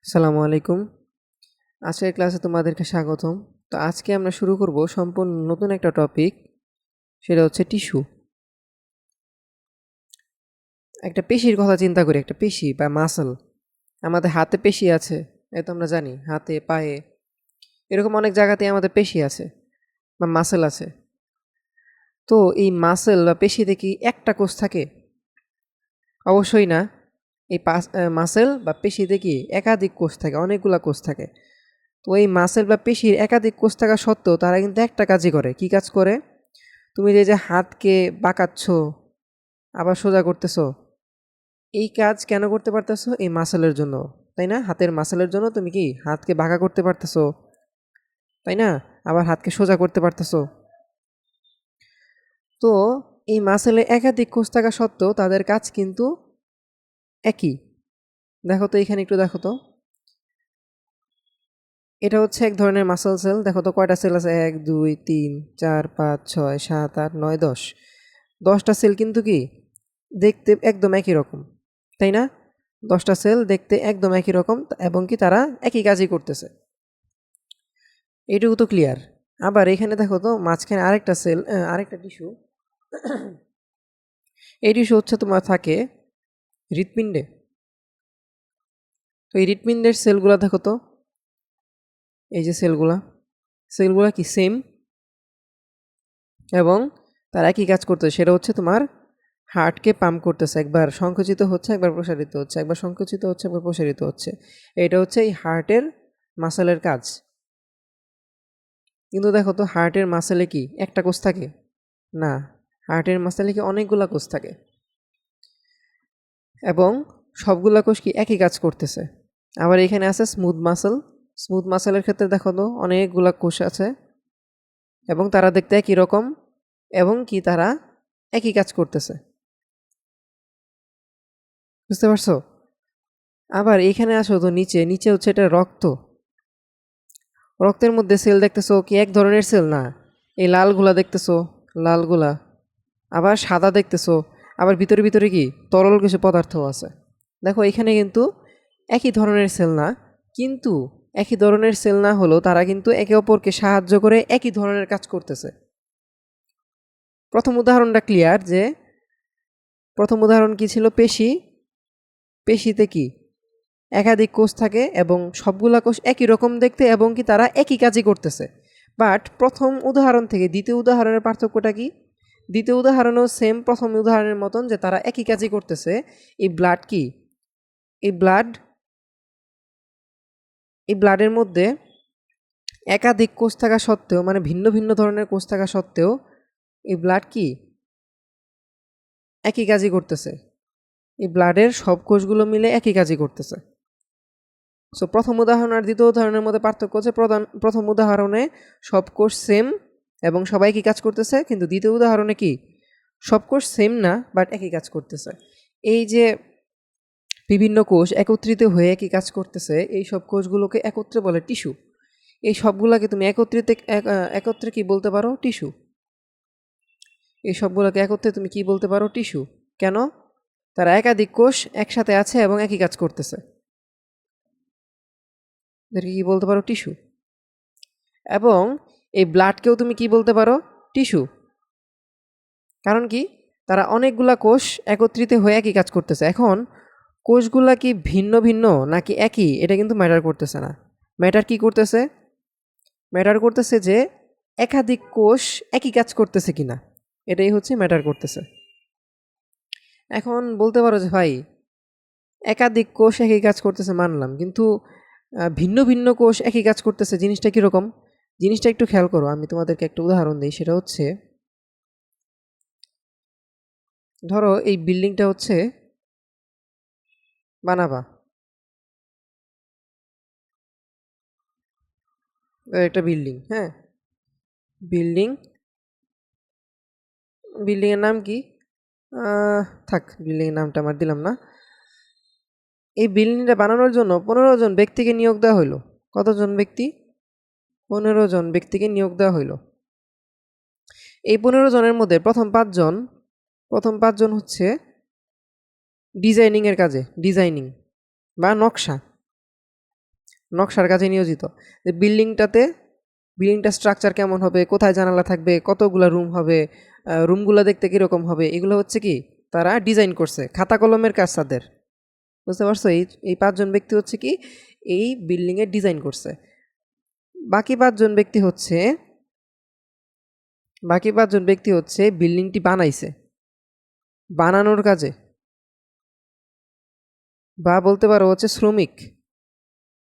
আসসালামু আলাইকুম। আজকের ক্লাসে তোমাদেরকে স্বাগতম। তো আজকে আমরা শুরু করব সম্পূর্ণ নতুন একটা টপিক, সেটা হচ্ছে টিস্যু। একটা পেশির কথা চিন্তা করি, একটা পেশি বা মাসল। আমাদের হাতে পেশি আছে, এ তো আমরা জানি, হাতে পায়ে এরকম অনেক জায়গাতেই আমাদের পেশি আছে বা মাসল আছে। তো এই মাসল বা পেশিতে কি একটা কোষ থাকে? অবশ্যই না। এই মাসল বা পেশিতে কি একাধিক কোষ থাকে, অনেকগুলা কোষ থাকে। তো এই মাসেল বা পেশির একাধিক কোষ থাকা সত্ত্বেও তারা কিন্তু একটা কাজই করে। কি কাজ করে? তুমি যে হাতকে বাঁকাচ্ছ, আবার সোজা করতেছো, এই কাজ কেন করতে পারতেছো? এই মাসেলের জন্য, তাই না? হাতের মাসেলের জন্য তুমি কি হাতকে বাঁকা করতে পারতেছো, তাই না? আবার হাতকে সোজা করতে পারতেছো। তো এই মাসেলে একাধিক কোষ থাকা সত্ত্বেও তাদের কাজ কিন্তু একই। দেখো তো, এখানে একটু দেখো তো, এটা হচ্ছে এক ধরনের মাসল সেল। দেখো তো কয়টা সেল আছে? 1 2 3 4 5 6 7 8 9 10। 10টা সেল কিন্তু কি দেখতে একদম একই রকম, তাই না? 10টা সেল দেখতে একদম একই রকম এবং কি তারা একই কাজই করতেছে। এইটুকু তো ক্লিয়ার। আবার এখানে দেখো তো, মাঝখানে আরেকটা সেল, আরেকটা টিস্যু। এই টিস্যু হচ্ছে তোমার থাকে হৃৎপিণ্ডে। তো এই হৃৎপিণ্ডের সেলগুলা দেখো তো, এই যে সেলগুলা কি সেম এবং তারা একই কাজ করতেছে। সেটা হচ্ছে তোমার হার্টকে পাম্প করতেছে। একবার সংকুচিত হচ্ছে, একবার প্রসারিত হচ্ছে, একবার সংকুচিত হচ্ছে, একবার প্রসারিত হচ্ছে। এটা হচ্ছে এই হার্টের মাসেলের কাজ। কিন্তু দেখো তো, হার্টের মাসেলে কি একটা কোষ থাকে? না, হার্টের মাসেলে কি অনেকগুলা কোষ থাকে এবং সবগুলা কোষ কি একই কাজ করতেছে। আবার এখানে আছে স্মুথ মাসেল। স্মুথ মাসেলের ক্ষেত্রে দেখো তো অনেকগুলা কোষ আছে এবং তারা দেখতে একই রকম এবং কি তারা একই কাজ করতেছে। বুঝতে পারছো? আবার এখানে আসো তো, নিচে নিচে হচ্ছে এটা রক্ত। রক্তের মধ্যে সেল দেখতেছো কি এক ধরনের সেল? না, এই লালগুলা দেখতেছো, লালগুলা। আবার সাদা দেখতেছো, আবার ভিতরে ভিতরে কি তরল কিছু পদার্থ আছে। দেখো এখানে কিন্তু একই ধরনের সেল না, কিন্তু একই ধরনের সেল না হলেও তারা কিন্তু একে অপরকে সাহায্য করে একই ধরনের কাজ করতেছে। প্রথম উদাহরণটা ক্লিয়ার যে, প্রথম উদাহরণ কি ছিল? পেশি। পেশিতে কি একাধিক কোষ থাকে এবং সবগুলা কোষ একই রকম দেখতে এবং কি তারা একই কাজই করতেছে। বাট প্রথম উদাহরণ থেকে দ্বিতীয় উদাহরণের পার্থক্যটা কি? দ্বিতীয় উদাহরণও সেম প্রথম উদাহরণের মতন, যে তারা একই কাজই করতেছে। এই ব্লাড কি, এই ব্লাড, এই ব্লাডের মধ্যে একাধিক কোষ থাকা সত্ত্বেও, মানে ভিন্ন ভিন্ন ধরনের কোষ থাকা সত্ত্বেও, এই ব্লাড কি একই কাজই করতেছে। এই ব্লাডের সব কোষগুলো মিলে একই কাজই করতেছে। সো প্রথম উদাহরণ আর দ্বিতীয় উদাহরণের মধ্যে পার্থক্য হচ্ছে, প্রথম উদাহরণে সব কোষ সেম এবং সবাই কি কাজ করতেছে, কিন্তু দ্বিতীয় উদাহরণে কি সব কোষ সেম না বাট একই কাজ করতেছে। এই যে বিভিন্ন কোষ একত্রিত হয়ে একই কাজ করতেছে, এই সব কোষগুলোকে একত্রে বলে টিস্যু। এই সবগুলোকে তুমি একত্রে কি বলতে পারো? টিস্যু। এই সবগুলোকে একত্রে তুমি কি বলতে পারো? টিস্যু। কেন? তারা একাধিক কোষ একসাথে আছে এবং একই কাজ করতেছে, এদেরকে কি বলতে পারো? টিস্যু। এবং এই ব্লাডকেও তুমি কি বলতে পারো? টিস্যু। কারণ কি? তারা অনেকগুলা কোষ একত্রিত হয়ে একই কাজ করতেছে। এখন কোষগুলা কি ভিন্ন ভিন্ন নাকি একই, এটা কিন্তু ম্যাটার করতেছে না। ম্যাটার কি করতেছে? ম্যাটার করতেছে যে একাধিক কোষ একই কাজ করতেছে কিনা, এটাই হচ্ছে ম্যাটার করতেছে। এখন বলতে পারো যে ভাই, একাধিক কোষ একই কাজ করতেছে মানলাম, কিন্তু ভিন্ন ভিন্ন কোষ একই কাজ করতেছে, জিনিসটা কীরকম? জিনিসটা একটু খেয়াল করো। আমি তোমাদেরকে একটা উদাহরণ দিই। সেটা হচ্ছে, ধরো এই বিল্ডিংটা হচ্ছে বানাবা, একটা বিল্ডিং, হ্যাঁ, বিল্ডিং। বিল্ডিংয়ের নাম কি? থাক, বিল্ডিংয়ের নামটা আমার দিলাম না। এই বিল্ডিংটা বানানোর জন্য 15 জন ব্যক্তিকে নিয়োগ দেওয়া হইলো। কতজন ব্যক্তি? 15 জন ব্যক্তিকে নিয়োগ দেওয়া হইলো। এই 15 জনের মধ্যে প্রথম পাঁচজন হচ্ছে ডিজাইনিংয়ের কাজে, ডিজাইনিং বা নকশা। নকশার কাজে নিয়োজিত। যে বিল্ডিংটা স্ট্রাকচার কেমন হবে, কোথায় জানালা থাকবে, কতগুলো রুম হবে, রুমগুলো দেখতে কীরকম হবে, এগুলো হচ্ছে কি তারা ডিজাইন করছে, খাতা কলমের কাজ তাদের। বুঝতে পারছো? এই 5জন ব্যক্তি হচ্ছে কি এই বিল্ডিংয়ের ডিজাইন করছে। বাকি 5জন ব্যক্তি হচ্ছে বিল্ডিংটি বানাইছে, বানানোর কাজে, বা বলতে পারো হচ্ছে শ্রমিক।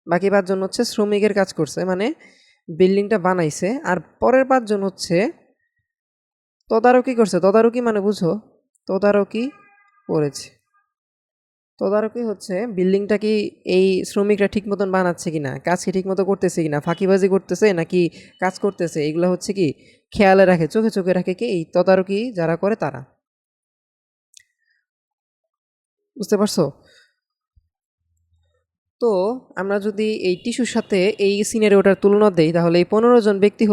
বাকি 5জন হচ্ছে শ্রমিকের কাজ করছে, মানে বিল্ডিংটা বানাইছে। আর পরের 5জন হচ্ছে তদারকি করছে। তদারকি মানে বুঝো, তদারকি করেছে। তদারকি হচ্ছে বিল্ডিংটা কি এই শ্রমিকরা ঠিক মতন বানাচ্ছে কিনা, কাজ কি ঠিক মতো করতেছে কিনা, ফাঁকিবাজি করতেছে নাকি কাজ করতেছে, এগুলো হচ্ছে কি খেয়ালে রাখে, চোখে চোখে রাখে কি এই তদারকি যারা করে তারা। বুঝতে পারছো? তো আমরা যদি এই টিস্যুর সাথে এই সিনারিওটার তুলনা দেই, তাহলে এই 15জন ব্যক্তি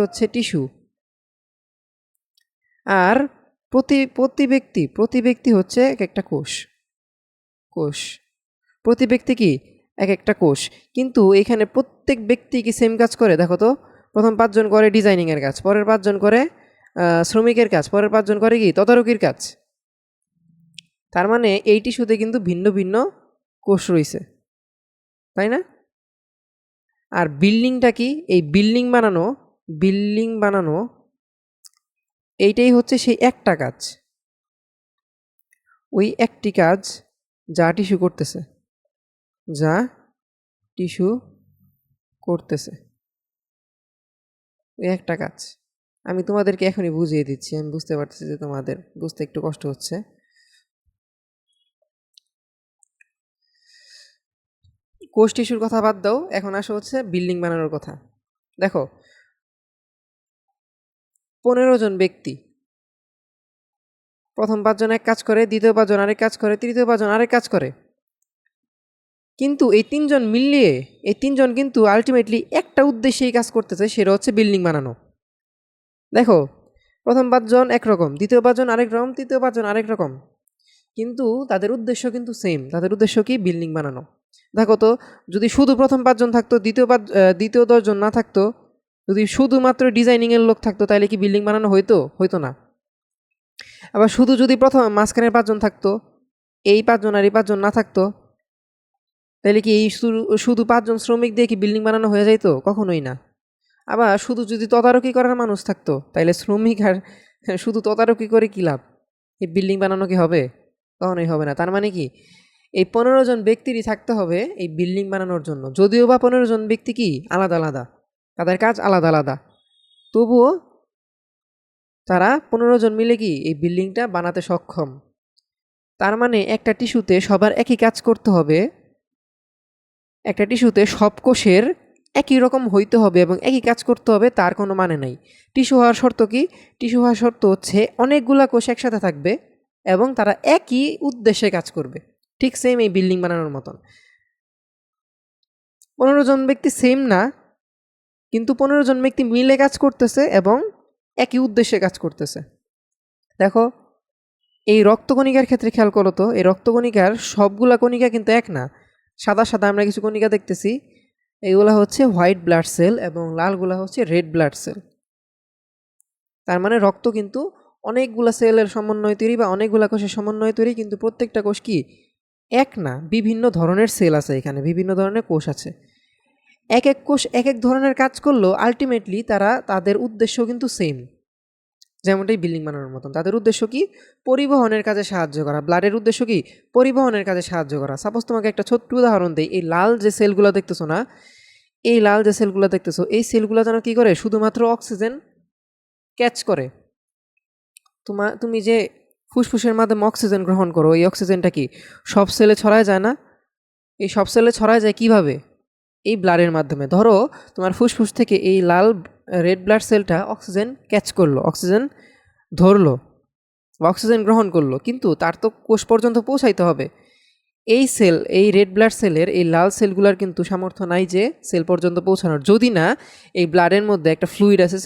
হচ্ছে টিস্যু। আর প্রতি ব্যক্তি হচ্ছে এক একটা কোষ। প্রতি ব্যক্তি কি এক একটা কোষ। কিন্তু এখানে প্রত্যেক ব্যক্তি কি সেম কাজ করে? দেখো তো, প্রথম 5জন করে ডিজাইনিংয়ের কাজ, পরের 5জন করে শ্রমিকের কাজ, পরের 5জন করে কি তদারকির কাজ। তার মানে এই টিস্যুতে কিন্তু ভিন্ন ভিন্ন কোষ রয়েছে, তাই না? আর বিল্ডিংটা কি, এই বিল্ডিং বানানো এইটাই হচ্ছে সেই একটা কাজ, ওই একটি কাজ যা টিস্যু করতেছে, ওই একটা কাজ। আমি তোমাদেরকে এখনই বুঝিয়ে দিচ্ছি, আমি বুঝতে পারতেছি যে তোমাদের বুঝতে একটু কষ্ট হচ্ছে। কোষ টিস্যুর কথা বাদ দাও, এখন আসো হচ্ছে বিল্ডিং বানানোর কথা। দেখো, 15জন ব্যক্তি, প্রথম 5জন এক কাজ করে, দ্বিতীয় 5জন আরেক কাজ করে, তৃতীয় 5জন আরেক কাজ করে। কিন্তু এই 3জন কিন্তু আলটিমেটলি একটা উদ্দেশ্যেই কাজ করতেছে, সেটা হচ্ছে বিল্ডিং বানানো। দেখো, প্রথম 5জন একরকম, দ্বিতীয় 5জন আরেক রকম, তৃতীয় 5জন আরেক রকম, কিন্তু তাদের উদ্দেশ্য কিন্তু সেম। তাদের উদ্দেশ্য কি? বিল্ডিং বানানো। দেখো তো, যদি শুধু প্রথম 5জন থাকতো, দ্বিতীয় 10জন না থাকতো, যদি শুধুমাত্র ডিজাইনিংয়ের লোক থাকতো, তাহলে কি বিল্ডিং বানানো হইতো না? আবার শুধু যদি প্রথম মাঝখানের 5জন থাকতো, এই 5জন আর এই 5জন না থাকতো, তাহলে কি এই শুধু 5জন শ্রমিক দিয়ে কি বিল্ডিং বানানো হয়ে যাইতো? কখনোই না। আবার শুধু যদি তদারকি করার মানুষ থাকতো, তাইলে শ্রমিক আর শুধু তদারকি করে কি লাভ? এই বিল্ডিং বানানো কি হবে? কখনোই হবে না। তার মানে কি এই 15জন ব্যক্তিরই থাকতে হবে এই বিল্ডিং বানানোর জন্য। যদিও বা 15জন ব্যক্তি কি আলাদা আলাদা, তাদের কাজ আলাদা আলাদা, তবুও তারা 15জন মিলে কি এই বিল্ডিংটা বানাতে সক্ষম। তার মানে একটা টিস্যুতে সবার একই কাজ করতে হবে, একটা টিস্যুতে সব কোষের একই রকম হইতে হবে এবং একই কাজ করতে হবে, তার কোনো মানে নাই। টিস্যু হওয়ার শর্ত কি? টিস্যু হওয়ার শর্ত হচ্ছে অনেকগুলা কোষ একসাথে থাকবে এবং তারা একই উদ্দেশ্যে কাজ করবে। ঠিক সেম এই বিল্ডিং বানানোর মতন। 15জন ব্যক্তি সেম না, কিন্তু 15জন ব্যক্তি মিলে কাজ করতেছে এবং একই উদ্দেশ্যে কাজ করতেছে। দেখো, এই রক্তকণিকার ক্ষেত্রে খেয়াল করো তো, এই রক্তকণিকার সবগুলা কণিকা কিন্তু এক না। সাদা সাদা আমরা কিছু কণিকা দেখতেছি, এগুলা হচ্ছে হোয়াইট ব্লাড সেল এবং লালগুলা হচ্ছে রেড ব্লাড সেল। তার মানে রক্ত কিন্তু অনেকগুলা সেলের সমন্বয় তৈরি বা অনেকগুলা কোষের সমন্বয় তৈরি, কিন্তু প্রত্যেকটা কোষ কি এক না, বিভিন্ন ধরনের সেল আছে, এখানে বিভিন্ন ধরনের কোষ আছে। এক এক কোষ এক এক ধরনের কাজ করলেও আলটিমেটলি তাদের উদ্দেশ্য কিন্তু সেম। যেমনটাই বিল্ডিং বানানোর মতন, তাদের উদ্দেশ্য কি? পরিবহনের কাজে সাহায্য করা। ব্লাডের উদ্দেশ্য কি? পরিবহনের কাজে সাহায্য করা। সাপোজ তোমাকে একটা ছোট্ট উদাহরণ দেই, এই লাল যে সেলগুলো দেখতেছো না, এই সেলগুলো যেন কি করে? শুধুমাত্র অক্সিজেন ক্যাচ করে। তুমি যে ফুসফুসের মাধ্যমে অক্সিজেন গ্রহণ করো, এই অক্সিজেনটা কি সব সেলে ছড়ায় যায় না? এই সব সেলে ছড়ায় যায় কিভাবে? এই ব্লাডের মাধ্যমে। ধরো তোমার ফুসফুস থেকে এই লাল রেড ব্লাড সেলটা অক্সিজেন ক্যাচ করলো, অক্সিজেন ধরলো, অক্সিজেন গ্রহণ করলো, কিন্তু তার তো কোষ পর্যন্ত পৌঁছাইতে হবে। এই রেড ব্লাড সেলের এই লাল সেলগুলোর কিন্তু সামর্থ্য নাই যে সেল পর্যন্ত পৌঁছানোর, যদি না এই ব্লাডের মধ্যে একটা ফ্লুইড আছে,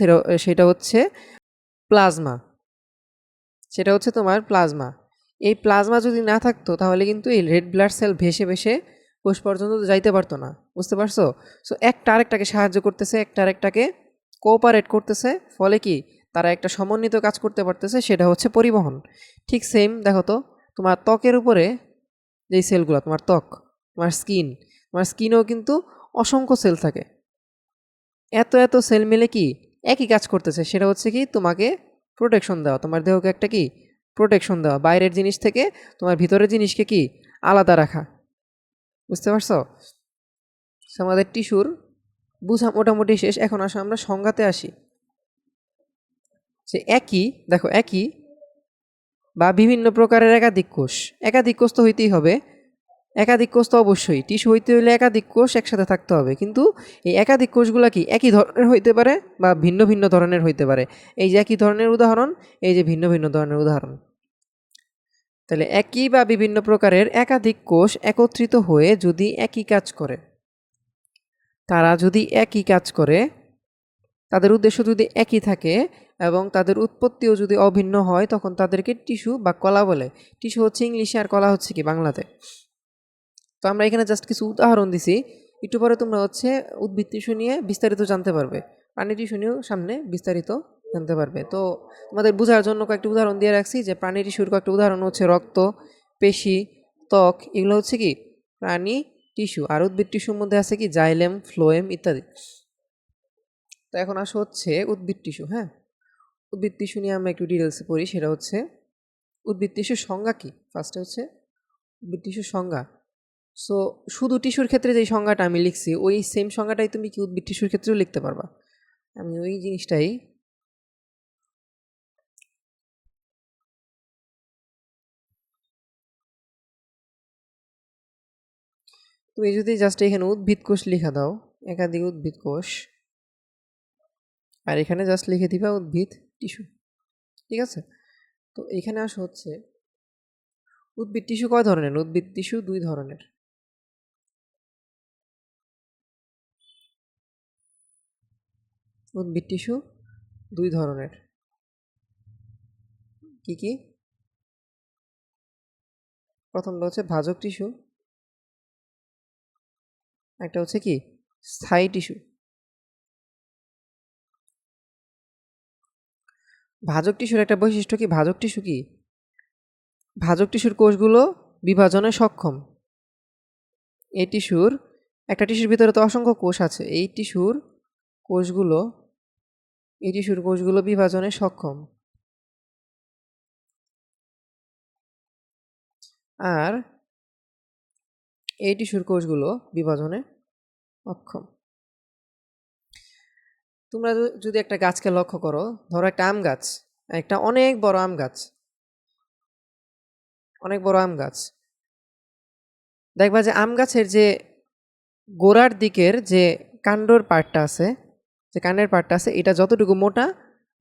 সেটা হচ্ছে প্লাজমা। সেটা হচ্ছে তোমার প্লাজমা। এই প্লাজমা যদি না থাকতো, তাহলে কিন্তু এই রেড ব্লাড সেল ভেসে ভেসে কোষ পর্যন্ত তো যাইতে পারতো না, বুঝতে পারছো? সো একটা আরেকটাকে সাহায্য করতেছে, একটা আরেকটাকে কোঅপারেট করতেছে, ফলে কি তারা একটা সমন্বিত কাজ করতে পারতেছে, সেটা হচ্ছে পরিবহন। ঠিক সেম দেখো তো, তোমার ত্বকের উপরে যেই সেলগুলো, তোমার ত্বক, তোমার স্কিনেও কিন্তু অসংখ্য সেল থাকে। এত এত সেল মিলে কি একই কাজ করতেছে, সেটা হচ্ছে কি তোমাকে প্রোটেকশন দেওয়া, তোমার দেহকে একটা কি প্রোটেকশন দেওয়া, বাইরের জিনিস থেকে তোমার ভিতরের জিনিসকে কি আলাদা রাখা, বুঝতে পারছো? আমাদের টিস্যুর বুঝা মোটামুটি শেষ। এখন আসো আমরা সংজ্ঞাতে আসি, যে একই, দেখো একই বা বিভিন্ন প্রকারের একাধিক কোষ তো হইতেই হবে, একাধিক কোষ তো অবশ্যই, টিস্যু হইতে হইলে একাধিক কোষ একসাথে থাকতে হবে, কিন্তু এই একাধিক কোষগুলো কি একই ধরনের হইতে পারে বা ভিন্ন ভিন্ন ধরনের হইতে পারে। এই যে একই ধরনের উদাহরণ, এই যে ভিন্ন ভিন্ন ধরনের উদাহরণ। তাহলে একই বা বিভিন্ন প্রকারের একাধিক কোষ একত্রিত হয়ে যদি একই কাজ করে, তারা যদি একই কাজ করে, তাদের উদ্দেশ্য যদি একই থাকে এবং তাদের উৎপত্তিও যদি অভিন্ন হয়, তখন তাদেরকে টিস্যু বা কলা বলে। টিস্যু হচ্ছে ইংলিশে আর কলা হচ্ছে কি বাংলাতে। তো আমরা এখানে জাস্ট কিছু উদাহরণ দিছি, একটু পরে তোমরা হচ্ছে উদ্ভিদ টিস্যু নিয়ে বিস্তারিত জানতে পারবে, প্রাণী টিস্যু নিয়েও সামনে বিস্তারিত জানতে পারবে। তো তোমাদের বোঝার জন্য কয়েকটি উদাহরণ দিয়ে রাখছি, যে প্রাণী টিস্যুর কয়েকটি উদাহরণ হচ্ছে রক্ত, পেশি, ত্বক, এগুলো হচ্ছে কি প্রাণী টিস্যু। আর উদ্ভিদ টিস্যুর মধ্যে আছে কি জাইলেম, ফ্লোয়েম ইত্যাদি। তো এখন আসো হচ্ছে উদ্ভিদ টিস্যু। হ্যাঁ, উদ্ভিদ টিস্যু নিয়ে আমরা একটু ডিটেলসে পড়ি। সেটা হচ্ছে উদ্ভিদ টিস্যুর সংজ্ঞা কি। ফার্স্টে হচ্ছে উদ্ভিদ টিস্যুর সংজ্ঞা। সো শুধু টিস্যুর ক্ষেত্রে যেই সংজ্ঞাটা আমি লিখছি, ওই সেম সংজ্ঞাটাই তুমি কি উদ্ভিদ টিস্যুর ক্ষেত্রেও লিখতে পারবা। আমি ওই জিনিসটাই, তুমি যদি জাস্ট এখানে উদ্ভিদ কোষ লিখা দাও, একাধিক উদ্ভিদ কোষ, আর এখানে জাস্ট লিখে দিবা উদ্ভিদ টিস্যু, ঠিক আছে? তো এখানে আসা হচ্ছে উদ্ভিদ টিস্যু কয় ধরনের? উদ্ভিদ টিস্যু দুই ধরনের। উদ্ভিদ টিস্যু দুই ধরনের। কি কি? প্রথমটা হচ্ছে ভাজক টিস্যু, একটা হচ্ছে কি স্থায়ী টিস্যু। ভাজক টিস্যুর একটা বৈশিষ্ট্য কি, ভাজক টিস্যু কি, ভাজক টিস্যুর কোষগুলো বিভাজনে সক্ষম। এই টিস্যুর, একটা টিস্যুর ভিতরে তো অসংখ্য কোষ আছে, কোষগুলো এই টিস্যুর কোষগুলো বিভাজনে সক্ষম। আর এই টিস্যুর কোষগুলো বিভাজনে অক্ষম। তোমরা যদি একটা গাছকে লক্ষ্য করো, ধরো একটা আম গাছ, একটা অনেক বড় আম গাছ, অনেক বড় আম গাছ, দেখবা যে আম গাছের যে গোড়ার দিকের যে কাণ্ডর পার্টটা আছে, যে কাণ্ডের পার্টটা আছে, এটা যতটুকু মোটা,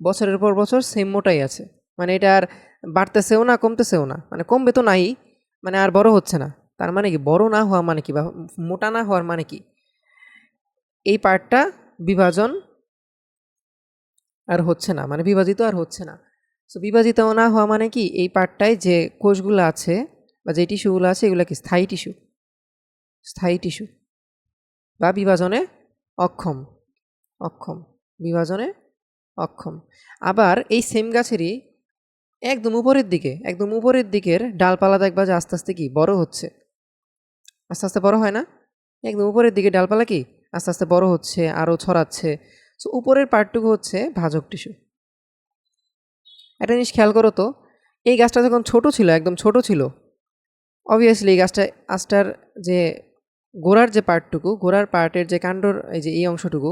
বছরের পর বছর সেম মোটাই আছে। মানে এটা আর বাড়তেছেও না কমতেছেও না, মানে কমবে তো নাই, মানে আর বড় হচ্ছে না। তার মানে কি বড় না হওয়া মানে কি, বা মোটা না হওয়ার মানে কি, এই পার্টটা বিভাজন আর হচ্ছে না, মানে বিভাজিত আর হচ্ছে না। সো বিভাজিত না হওয়া মানে কি, এই পার্টটায় যে কোষগুলো আছে বা যে টিস্যুগুলো আছে, এগুলো কি স্থায়ী টিস্যু, স্থায়ী টিস্যু বা বিভাজনে অক্ষম, অক্ষম, বিভাজনে অক্ষম। আবার এই সেম গাছেরই একদম উপরের দিকের ডালপালা দেখবা যে আস্তে আস্তে কি বড় হচ্ছে, আস্তে আস্তে বড় হয় না? একদম উপরের দিকে ডালপালা কি আস্তে আস্তে বড় হচ্ছে, আরও ছড়াচ্ছে। সো উপরের পার্টটুকু হচ্ছে ভাজক টিস্যু। একটা জিনিস খেয়াল করো তো, এই গাছটা যখন ছোট ছিল, একদম ছোট ছিল, অবভিয়াসলি এই গাছটার যে গোড়ার যে পার্টটুকু, গোড়ার পার্টের যে কাণ্ডর এই যে এই অংশটুকু,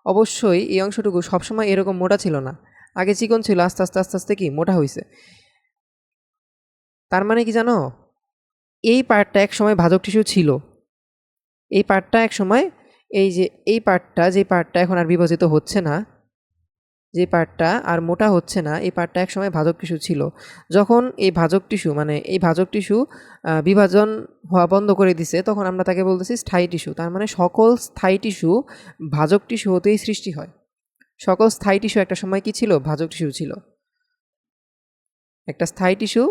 অবশ্যই এই অংশটুকু সবসময় এরকম মোটা ছিল না, আগে চিকন ছিল, আস্তে আস্তে আস্তে আস্তে কি মোটা হয়েছে। তার মানে কি জানো, এই পার্টটা এক সময় ভাজক টিস্যু ছিল, এই পার্টটা এক সময়, এই যে এই পার্টটা, যে পার্টটা এখন আর বিভাজিত হচ্ছে না, যে পার্টটা আর মোটা হচ্ছে না, এই পার্টটা একসময় ভাজক টিস্যু ছিল। যখন এই ভাজক টিস্যু, মানে এই ভাজক টিস্যু বিভাজন হওয়া বন্ধ করে দিছে, তখন আমরা তাকে বলতেছি স্থায়ী টিস্যু। তার মানে সকল স্থায়ী টিস্যু ভাজক টিস্যু হতেই সৃষ্টি হয়। সকল স্থায়ী টিস্যু একটা সময় কি ছিল, ভাজক টিস্যু ছিল। একটা স্থায়ী টিস্যু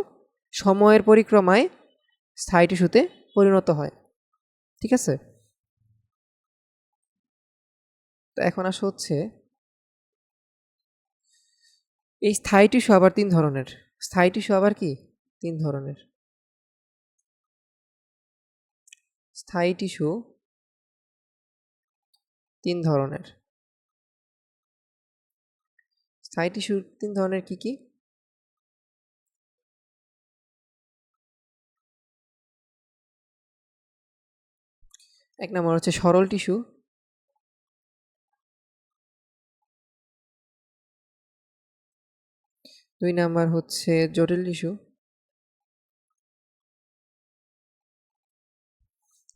সময়ের পরিক্রমায় স্থায়ী টিস্যুতে পরিণত হয়। ঠিক আছে? তো এখন আসা হচ্ছে এই স্থায়ী টিস্যু আবার ৩ ধরনের। স্থায়ী টিস্যু আবার কি? ৩ ধরনের। স্থায়ী টিস্যু ৩ ধরনের। স্থায়ী টিস্যু ৩ ধরনের কি, কি? এক নম্বর হচ্ছে সরল টিস্যু, ২ নাম্বার হচ্ছে জটিল টিস্যু,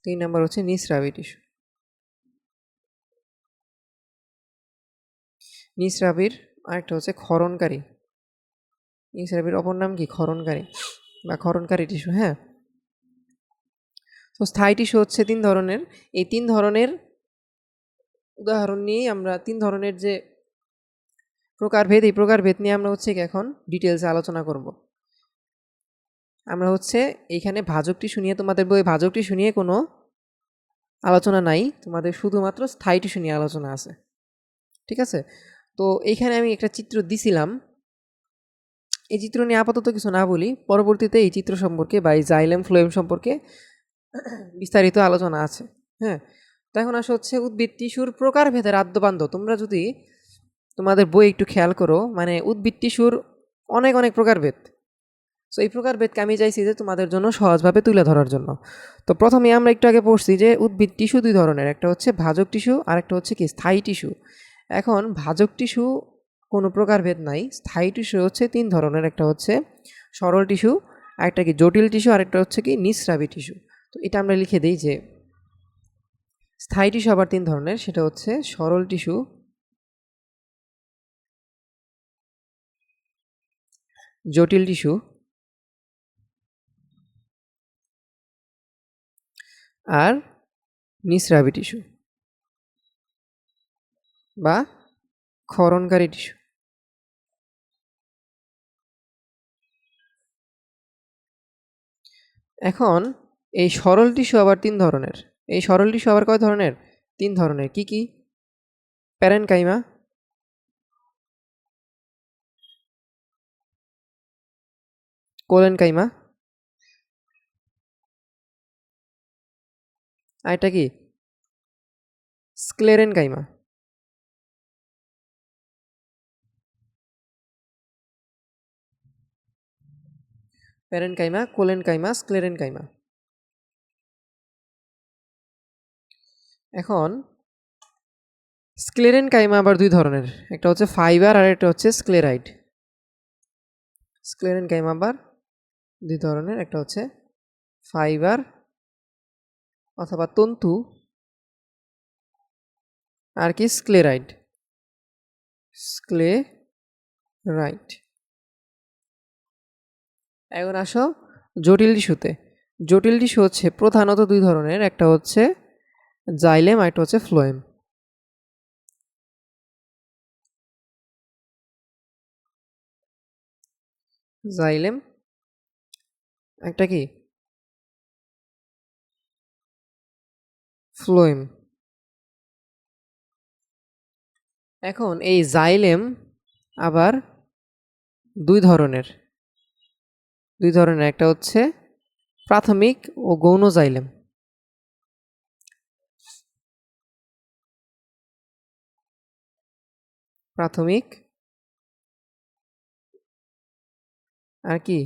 ৩ নাম্বার হচ্ছে নিঃস্রাবী টিস্যু। নিঃস্রাবীর আরেকটা হচ্ছে ক্ষরণকারী। নিঃস্রাবীর অপর নাম কি? ক্ষরণকারী বা ক্ষরণকারী টিস্যু, হ্যাঁ? তো স্থায়ী টিস্যু হচ্ছে ৩ ধরনের। এই ৩ ধরনের উদাহরণ নিয়েই আমরা ৩ ধরনের যে প্রকারভেদ, এই প্রকারভেদ নিয়ে আমরা হচ্ছে এখন ডিটেইলসে আলোচনা করব। আমরা হচ্ছে এইখানে ভাজক টিস্যু নিয়ে, তোমাদের বইয়ে ভাজক টিস্যু নিয়ে কোনো আলোচনা নাই, তোমাদের শুধুমাত্র স্থায়ী টিস্যু নিয়ে আলোচনা আছে। ঠিক আছে? তো এইখানে আমি একটা চিত্র দিছিলাম। এই চিত্র নিয়ে আপাতত কিছু না বলি, পরবর্তীতে এই চিত্র সম্পর্কে বা এই জাইলেম ফ্লোয়েম সম্পর্কে বিস্তারিত আলোচনা আছে। হ্যাঁ, তো এখন আসা হচ্ছে উদ্ভিদ টিস্যুর প্রকারভেদের আদ্যপান্ত। তোমরা যদি তোমাদের বই একটু খেয়াল করো, মানে উদ্ভিদ টিস্যুর অনেক অনেক প্রকারভেদ। সো এই প্রকারভেদকে আমি চাইছি যে তোমাদের জন্য সহজভাবে তুলে ধরার জন্য। তো প্রথমে আমরা একটু আগে পড়ছি যে উদ্ভিদ টিস্যু ২ ধরনের, একটা হচ্ছে ভাজক টিস্যু আর একটা হচ্ছে কি স্থায়ী টিস্যু। এখন ভাজক টিস্যু কোনো প্রকারভেদ নাই, স্থায়ী টিস্যু হচ্ছে ৩ ধরনের, একটা হচ্ছে সরল টিস্যু, আরেকটা কি জটিল টিস্যু, আরেকটা হচ্ছে কি নিঃস্রাবী টিস্যু। তো এটা আমরা লিখে দিই যে স্থায়ী টিস্যু আবার ৩ ধরনের, সেটা হচ্ছে সরল টিস্যু, জটিল টিস্যু আর নিঃস্রাবী টিস্যু বা ক্ষরণকারী টিস্যু। এখন এই সরল টিস্যু আবার ৩ ধরনের। এই সরল টিস্যু আবার কয় ধরনের? ৩ ধরনের। কি, কি? প্যারেনকাইমা, কোলেনকাইমা, আর এটা কি? স্ক্লেরেনকাইমা। Parenchyma, collenchyma, sclerenchyma. এখন স্ক্লেরেনকাইমা আবার ২ ধরনের। একটা হচ্ছে ফাইবার আর একটা হচ্ছে স্ক্লেরাইড। স্ক্লেরেনকাইমা আবার ২ ধরনের, একটা হচ্ছে ফাইবার অথবা তন্তু, আর কি স্ক্লেরাইড। স্ক্লেরাইড। এখন আসো জটিল টিস্যুতে। জটিল টিস্যু হচ্ছে প্রধানত ২ ধরনের, একটা হচ্ছে জাইলেম আর একটা হচ্ছে ফ্লোয়েম। জাইলেম, একটা কি ফ্লোয়েম। এখন এই জাইলেম আবার ২ ধরনের। ২ ধরনের, একটা হচ্ছে প্রাথমিক ও গৌণ জাইলেম। প্রাথমিক আর কি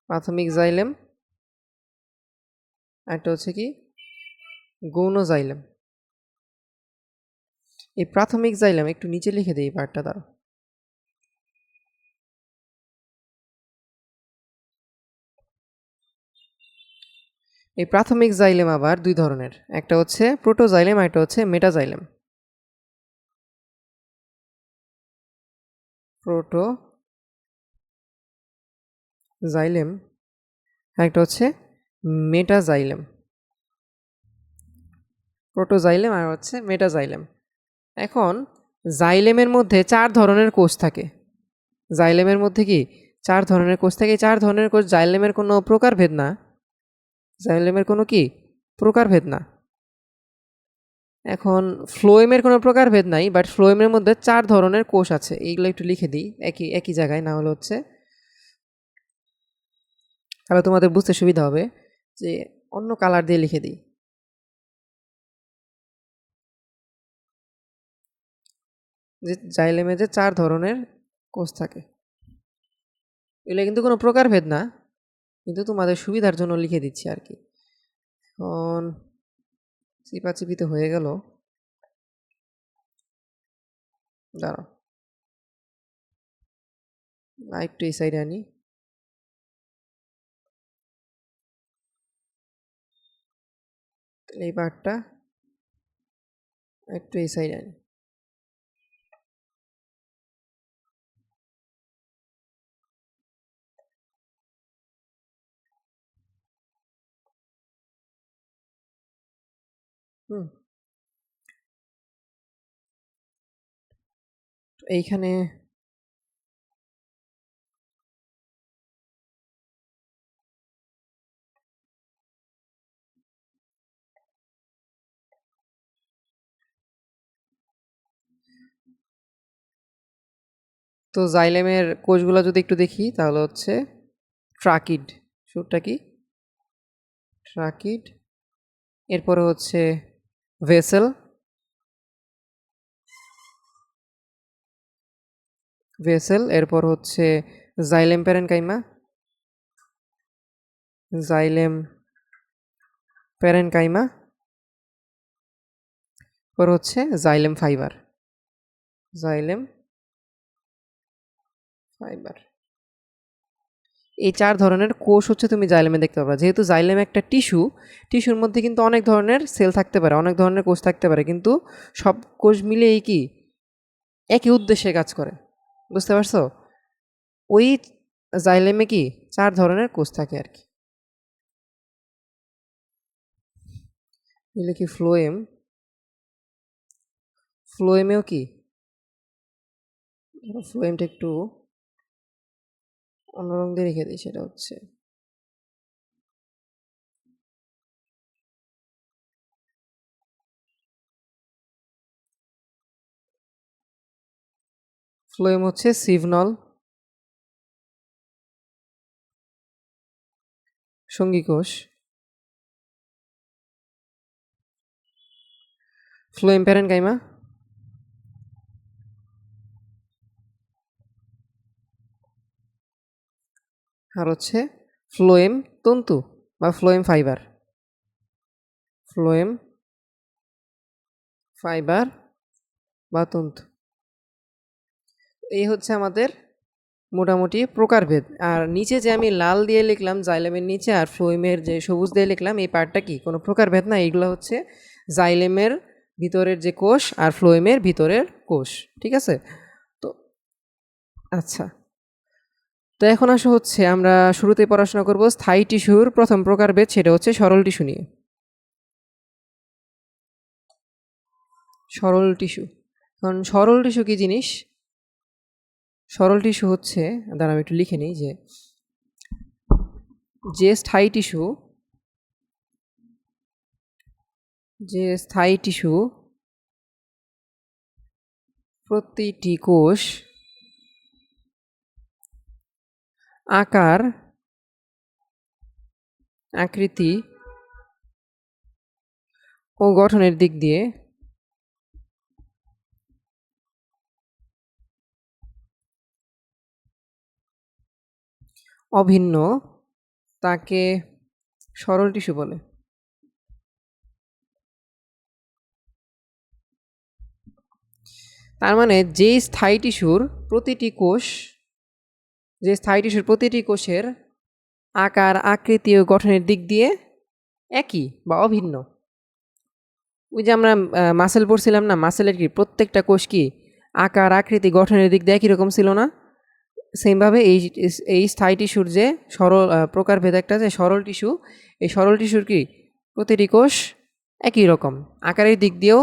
প্রাথমিক জাইলেম, একটা হচ্ছে কি গৌণ জাইলেম। এই প্রাথমিক জাইলেম একটু নিচে লিখে দিই এই পার্টটা দ্বারা। এই প্রাথমিক জাইলেম আবার ২ ধরনের, একটা হচ্ছে প্রোটোজাইলেম আর একটা হচ্ছে মেটাজাইলেম। প্রোটোজাইলেম আর একটা হচ্ছে মেটাজাইলেম। প্রোটোজাইলেম আর হচ্ছে মেটাজাইলেম। এখন জাইলেমের মধ্যে ৪ ধরনের কোষ থাকে। জাইলেমের মধ্যে কি ৪ ধরনের কোষ থাকে। এই ৪ ধরনের কোষ জাইলেমের কোনো প্রকারভেদ না। জাইলেমের কোনো কি প্রকারভেদ না। এখন ফ্লোয়েমের কোনো প্রকারভেদ নাই, বাট ফ্লোয়েমের মধ্যে 4 ধরনের কোষ আছে। এইগুলো একটু লিখে দিই একই একই জায়গায়, না হলে হচ্ছে তাহলে তোমাদের বুঝতে সুবিধা হবে, যে অন্য কালার দিয়ে লিখে দিই। যে জাইলেমে যে 4 ধরনের কোষ থাকে, এগুলো কিন্তু কোনো প্রকারভেদ না, কিন্তু তোমাদের সুবিধার জন্য লিখে দিচ্ছি আর কি। এখন চিপাচিপিতে হয়ে গেল, দাঁড়াও একটু এই সাইডে আনি। এই পার্টটা একটু এই সাইডে আনি। হুম, এইখানে তো জাইলেমের কোষগুলো যদি একটু দেখি, তাহলে হচ্ছে ট্রাকিড, শুরুটা কি ট্রাকিড, এরপরে হচ্ছে ভেসেল, এরপর হচ্ছে জাইলেম প্যারেনকাইমা, জাইলেম প্যারেনকাইমা, পর হচ্ছে জাইলেম ফাইবার, জাইলেম ফাইবার। এই 4 ধরনের কোষ হচ্ছে তুমি জাইলেমে দেখতে পাবে। যেহেতু জাইলেম একটা টিস্যুর মধ্যে কিন্তু অনেক ধরনের সেল থাকতে পারে, অনেক ধরনের কোষ থাকতে পারে, কিন্তু সব কোষ মিলে এই কি একই উদ্দেশ্যে কাজ করে। বুঝতে পারছো? ওই জাইলেমে কি 4 ধরনের কোষ থাকে আর কি। কি ফ্লোয়েমেও কি, ফ্লোয়েমটা একটু অন্য রঙ দিয়ে রেখে দিই, সেটা হচ্ছে ফ্লোয়েম হচ্ছে সিভনল, সঙ্গী কোষ, ফ্লোয়েম প্যারেনকাইমা, আর হচ্ছে ফ্লোয়েম তন্তু বা ফ্লোয়েম ফাইবার, ফ্লোয়েম ফাইবার বা তন্তু। এই হচ্ছে আমাদের মোটামুটি প্রকারভেদ। আর নিচে যে আমি লাল দিয়ে লিখলাম জাইলেমের নিচে, আর ফ্লোয়েমের যে সবুজ দিয়ে লিখলাম, এই পার্টটা কি কোনো প্রকারভেদ না, এইগুলো হচ্ছে জাইলেমের ভিতরের যে কোষ আর ফ্লোয়েমের ভিতরের কোষ। ঠিক আছে? তো আচ্ছা, তো এখন আসা হচ্ছে আমরা শুরুতে পড়াশোনা করব স্থায়ী টিস্যুর প্রথম প্রকারভেদ, সেটা হচ্ছে সরল টিস্যু নিয়ে। সরল টিস্যু, কারণ সরল টিস্যু কি জিনিস? সরল টিস্যু হচ্ছে, দাঁড়া আমি একটু লিখে নিই, যে স্থায়ী টিস্যু, প্রতিটি কোষ আকার, আকৃতি ও গঠনের দিক দিয়ে অভিন্ন, তাকে সরল টিস্যু বলে। তার মানে স্থায়ী টিস্যুর প্রতিটি কোষের আকার, আকৃতি ও গঠনের দিক দিয়ে একই বা অভিন্ন। ওই যে আমরা মাসেল পড়ছিলাম না, মাসেলের কি প্রত্যেকটা কোষ কি আকার, আকৃতি, গঠনের দিক দিয়ে একই রকম ছিল না? সেমভাবে এই স্থায়ী টিস্যুর যে সরল প্রকারভেদ একটা যে সরল টিস্যু, এই সরল টিস্যুর কি প্রতিটি কোষ একই রকম আকারের দিক দিয়েও,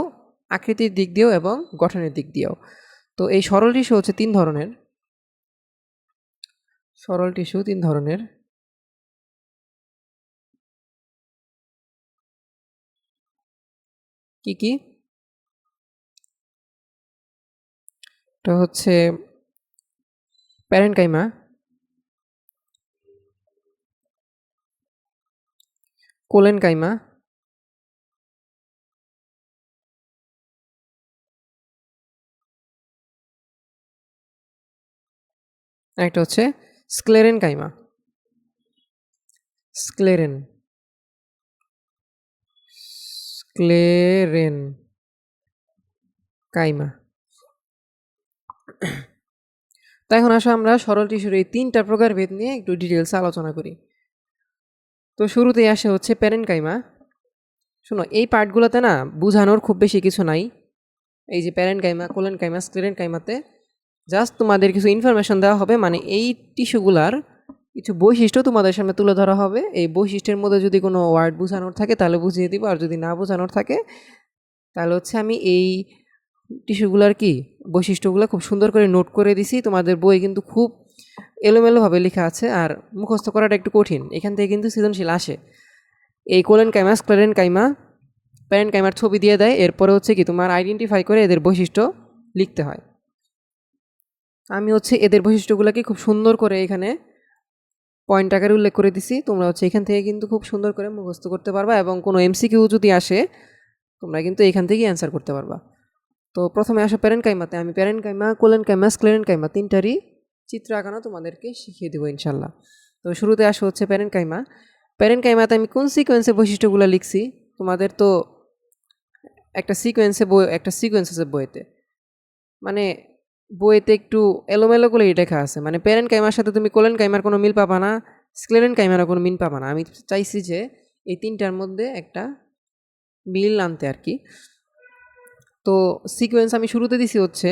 আকৃতির দিক দিয়েও এবং গঠনের দিক দিয়েও। তো এই সরল টিস্যু হচ্ছে 3 ধরনের। সরল টিস্যু 3 ধরনের। কি কি? এটা হচ্ছে প্যারেনকাইমা, কোলেনকাইমা, একটা হচ্ছে স্ক্লেরেনকাইমা। স্ক্লেরেন স্ক্লেরেন কাইমা। তো এখন আসো আমরা সরল টিস্যুর এই 3টা প্রকারভেদ নিয়ে একটু ডিটেলসে আলোচনা করি। তো শুরুতেই আসে হচ্ছে প্যারেনকাইমা। শোনো, এই পার্টগুলোতে না বুঝানোর খুব বেশি কিছু নাই। এই যে প্যারেনকাইমা, কোলেনকাইমা, স্ক্লেরেনকাইমাতে জাস্ট তোমাদের কিছু ইনফরমেশন দেওয়া হবে, মানে এই টিস্যুগুলার কিছু বৈশিষ্ট্য তোমাদের সামনে তুলে ধরা হবে। এই বৈশিষ্ট্যের মধ্যে যদি কোনো ওয়ার্ড বোঝানোর থাকে তাহলে বুঝিয়ে দিব, আর যদি না বোঝানোর থাকে তাহলে হচ্ছে আমি এই টিস্যুগুলার কি বৈশিষ্ট্যগুলো খুব সুন্দর করে নোট করে দিছি। তোমাদের বই কিন্তু খুব এলোমেলোভাবে লেখা আছে আর মুখস্থ করাটা একটু কঠিন। এখান থেকে কিন্তু সৃজনশীল আসে। এই কোলেনকাইমা, স্ক্লেরেনকাইমা, প্যারেনকাইমার ছবি দিয়ে দেয়, এরপরে হচ্ছে কি তোমার আইডেন্টিফাই করে এদের বৈশিষ্ট্য লিখতে হয়। আমি হচ্ছে এদের বৈশিষ্ট্যগুলোকে খুব সুন্দর করে এখানে পয়েন্ট আকারে উল্লেখ করে দিছি। তোমরা হচ্ছে এখান থেকে কিন্তু খুব সুন্দর করে মুখস্থ করতে পারবা, এবং কোনো এমসিকিউ যদি আসে তোমরা কিন্তু এখান থেকেই অ্যান্সার করতে পারবা। তো প্রথমে আসো প্যারেনকাইমাতে। আমি প্যারেনকাইমা, কোলেনকাইমা, স্ক্লেরেনকাইমা 3টারই চিত্র আঁকানো তোমাদেরকে শিখিয়ে দেবো ইনশাল্লাহ। তো শুরুতে আসো হচ্ছে প্যারেনকাইমা। প্যারেনকাইমাতে আমি কোন সিকোয়েন্সে বৈশিষ্ট্যগুলো লিখছি? তোমাদের তো একটা সিকোয়েন্স আছে বইতে, মানে বইতে একটু এলোমেলো করে লেখা আছে। মানে প্যারেনকাইমার সাথে তুমি কোলেনকাইমার কোনো মিল পাবা না, স্ক্লেরেনকাইমারও কোনো মিল পাবা না। আমি চাইছি যে এই 3টার মধ্যে একটা মিল আনতে আর কি। তো সিকোয়েন্স আমি শুরুতে দিছি হচ্ছে,